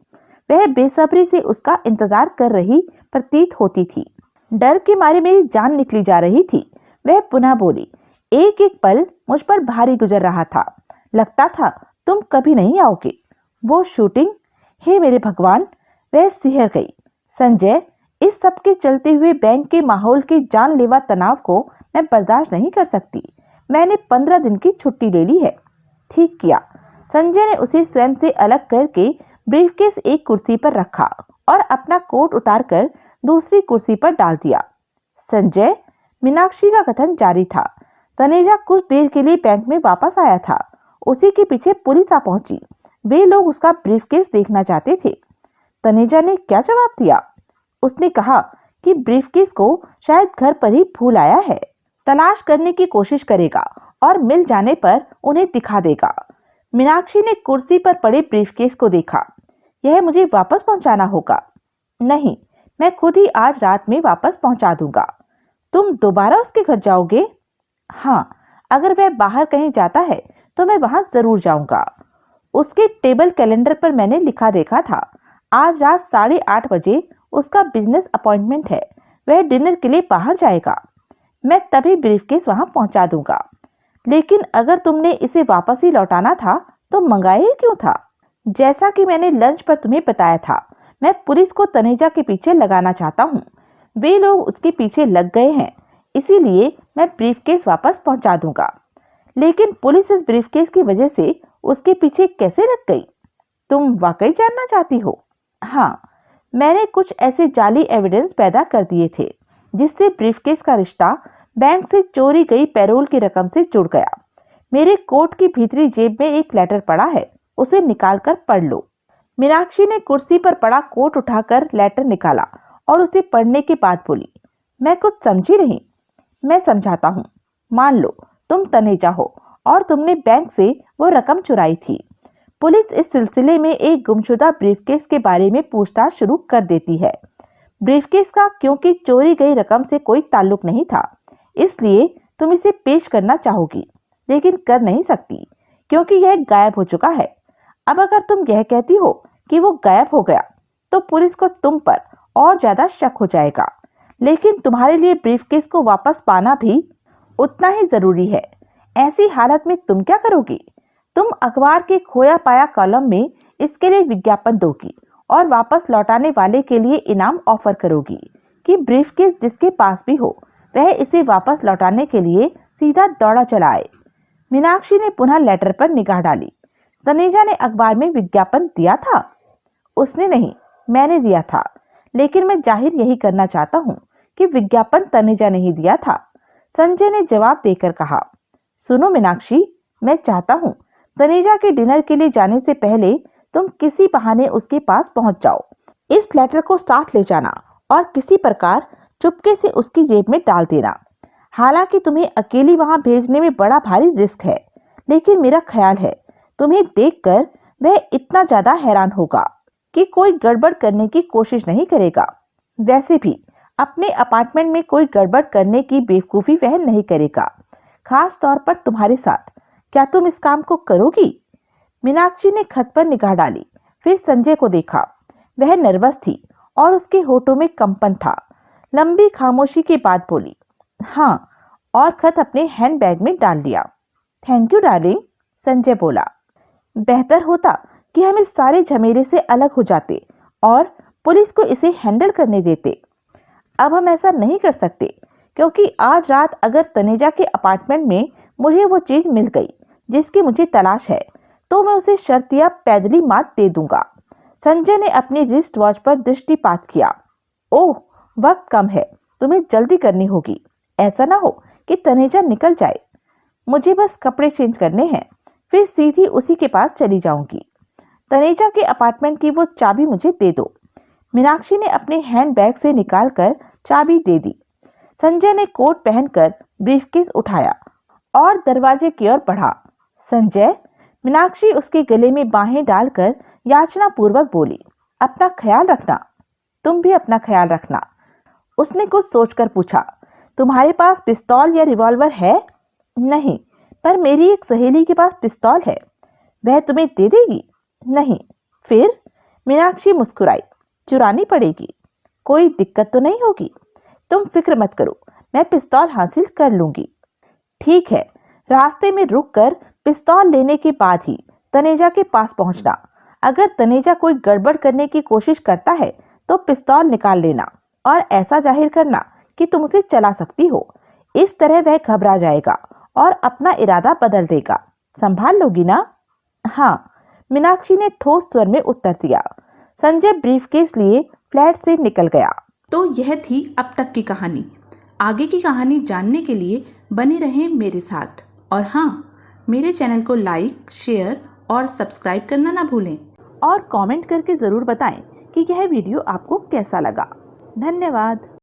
वह बेसब्री से उसका इंतजार कर रही प्रतीत होती थी। डर के मारे मेरी जान निकली जा रही थी। वह पुनः बोली, एक एक पल मुझ पर भारी गुजर रहा था। लगता था तुम कभी नहीं आओगे। वो शूटिंग, हे मेरे भगवान! वह सिहर गई। संजय, इस सब के चलते हुए बैंक के माहौल के जानलेवा तनाव को मैं बर्दाश्त नहीं कर सकती। मैंने 15 दिन की छुट्टी ले ली है। ठीक किया। संजय ने उसे स्वयं से अलग करके ब्रीफकेस एक कुर्सी पर रखा और अपना कोट उतारकर दूसरी कुर्सी पर डाल दिया। संजय, मीनाक्षी का कथन जारी था। तनेजा कुछ देर के लिए बैंक में वापस आया था। उसी के पीछे पुलिस आ पहुंची। वे लोग उसका ब्रीफकेस देखना चाहते थे। तनेजा ने क्या जवाब दिया? उसने कहा कि ब्रीफकेस को शायद घर पर ही भूल आया है। तलाश करने की कोशिश करेगा और मिल जाने पर उन्हें दिखा देगा। मीनाक्षी ने कुर्सी पर पड़े ब्रीफकेस को देखा। यह मुझे वापस पहुंचाना होगा। नहीं, मैं खुद ही आज रात में वापस पहुंचा दूंगा। तुम दोबारा उसके घर जाओगे? हाँ, अगर वह बाहर कहीं जाता है तो मैं वहां जरूर जाऊंगा। उसके टेबल कैलेंडर पर मैंने लिखा देखा था, आज रात 8:30 बजे उसका बिजनेस अपॉइंटमेंट है। वह डिनर के लिए बाहर जाएगा। मैं तभी ब्रीफकेस वहां पहुंचा दूंगा। लेकिन अगर तुमने इसे वापस ही लौटाना था तो मंगाया ही क्यों था? जैसा कि मैंने लंच पर तुम्हें बताया था, मैं पुलिस को तनेजा के पीछे लगाना चाहता हूँ। वे लोग उसके पीछे लग गए हैं, इसीलिए मैं ब्रीफकेस वापस पहुंचा दूंगा। लेकिन पुलिस इस ब्रीफकेस की वजह से उसके पीछे कैसे लग गई? तुम वाकई जानना चाहती हो? हाँ, मैंने कुछ ऐसे जाली एविडेंस पैदा कर दिए थे जिससे ब्रीफकेस का रिश्ता बैंक से चोरी गई पैरोल की रकम से जुड़ गया। मेरे कोट की भीतरी जेब में एक लेटर पड़ा है, उसे निकालकर पढ़ लो। मीनाक्षी ने कुर्सी पर पड़ा कोट उठाकर लेटर निकाला और उसे पढ़ने के बाद बोली, मैं कुछ समझी नहीं। मैं समझाता हूँ। मान लो तुम तनेजा हो और तुमने बैंक से वो रकम चुराई थी। पुलिस इस सिलसिले में एक गुमशुदा ब्रीफकेस के बारे में पूछताछ शुरू कर देती है। ब्रीफकेस का क्योंकि चोरी गई रकम से कोई ताल्लुक नहीं था, इसलिए तुम इसे पेश करना चाहोगी, लेकिन कर नहीं सकती क्योंकि यह गायब हो चुका है। अब अगर तुम यह कहती हो कि वो गायब हो गया तो पुलिस को तुम पर और ज्यादा शक हो जाएगा। लेकिन तुम्हारे लिए ब्रीफकेस को वापस पाना भी उतना ही जरूरी है। ऐसी हालत में तुम क्या करोगी? तुम अखबार के खोया पाया कॉलम में इसके लिए विज्ञापन दोगी और वापस लौटाने वाले के लिए इनाम ऑफर करोगी कि ब्रीफकेस जिसके पास भी हो वह इसे वापस लौटाने के लिए सीधा दौड़ा चला आए। मीनाक्षी ने पुनः लेटर पर निगाह डाली। तनेजा ने अखबार में विज्ञापन दिया था? उसने नहीं, मैंने दिया था, लेकिन मैं जाहिर यही करना चाहता हूँ कि विज्ञापन तनेजा ने ही दिया था, संजय ने जवाब देकर कहा। सुनो मीनाक्षी, मैं चाहता हूँ तनेजा के डिनर के लिए जाने से पहले तुम किसी बहाने उसके पास पहुंच जाओ। इस लेटर को साथ ले जाना और किसी प्रकार चुपके से उसकी जेब में डाल देना। हालांकि तुम्हें अकेली वहां भेजने में बड़ा भारी रिस्क है, लेकिन मेरा ख्याल है तुम्हें देखकर वह इतना ज्यादा हैरान होगा कि कोई गड़बड़ करने की कोशिश नहीं करेगा। वैसे भी अपने अपार्टमेंट में कोई गड़बड़ करने की बेवकूफी वह नहीं करेगा, खास तौर पर तुम्हारे साथ। क्या तुम इस काम को करोगी? मीनाक्षी ने खत पर निगाह डाली, फिर संजय को देखा। वह नर्वस थी और उसके होठों में कंपन था। लंबी खामोशी के बाद बोली, हाँ, और खत अपने हैंडबैग में डाल लिया। थैंक यू डार्लिंग, संजय बोला। बेहतर होता कि हम इस सारे झमेले से अलग हो जाते और पुलिस को इसे हैंडल करने देते। अब हम ऐसा नहीं कर सकते, क्योंकि आज रात अगर तनेजा के अपार्टमेंट में मुझे वो चीज मिल गई जिसकी मुझे तलाश है, तो मैं उसे शर्तिया पैदली मात दे दूंगा। संजय ने अपनी रिस्ट वॉच पर दृष्टिपात किया। ओह, वक्त कम है, तुम्हें जल्दी करनी होगी। ऐसा ना हो कि तनेजा निकल जाए। मुझे बस कपड़े चेंज करने हैं, फिर सीधी उसी के पास चली जाऊंगी। तनेजा के अपार्टमेंट की वो चाबी मुझे दे दो। मीनाक्षी ने अपने हैंडबैग से निकालकर चाबी दे दी। संजय ने कोट पहनकर ब्रीफकेस उठाया और दरवाजे की ओर बढ़ा। संजय, मीनाक्षी उसके गले में बाहें डालकर याचना पूर्वक बोली, अपना ख्याल रखना। तुम भी अपना ख्याल रखना। उसने कुछ सोचकर पूछा, तुम्हारे पास पिस्तौल या रिवॉल्वर है? नहीं, पर मेरी एक सहेली के पास पिस्तौल है। वह तुम्हें दे देगी? नहीं। फिर? मीनाक्षी मुस्कुराई, चुरानी पड़ेगी। कोई दिक्कत तो नहीं होगी। तुम फिक्र मत करो, मैं पिस्तौल हासिल कर लूंगी। ठीक है, रास्ते में रुककर पिस्तौल लेने के बाद ही तनेजा के पास पहुंचना। अगर तनेजा कोई गड़बड़ करने की कोशिश करता है तो पिस्तौल निकाल लेना और ऐसा जाहिर करना कि तुम उसे चला सकती हो। इस तरह वह घबरा जाएगा और अपना इरादा बदल देगा। संभाल लोगी ना? हाँ, मीनाक्षी ने ठोस स्वर में उत्तर दिया। संजय ब्रीफकेस लिए फ्लैट से निकल गया। तो यह थी अब तक की कहानी। आगे की कहानी जानने के लिए बने रहें मेरे साथ। और हाँ, मेरे चैनल को लाइक, शेयर और सब्सक्राइब करना ना भूलें। और कमेंट करके ज़रूर बताएं कि यह वीडियो आपको कैसा लगा। धन्यवाद।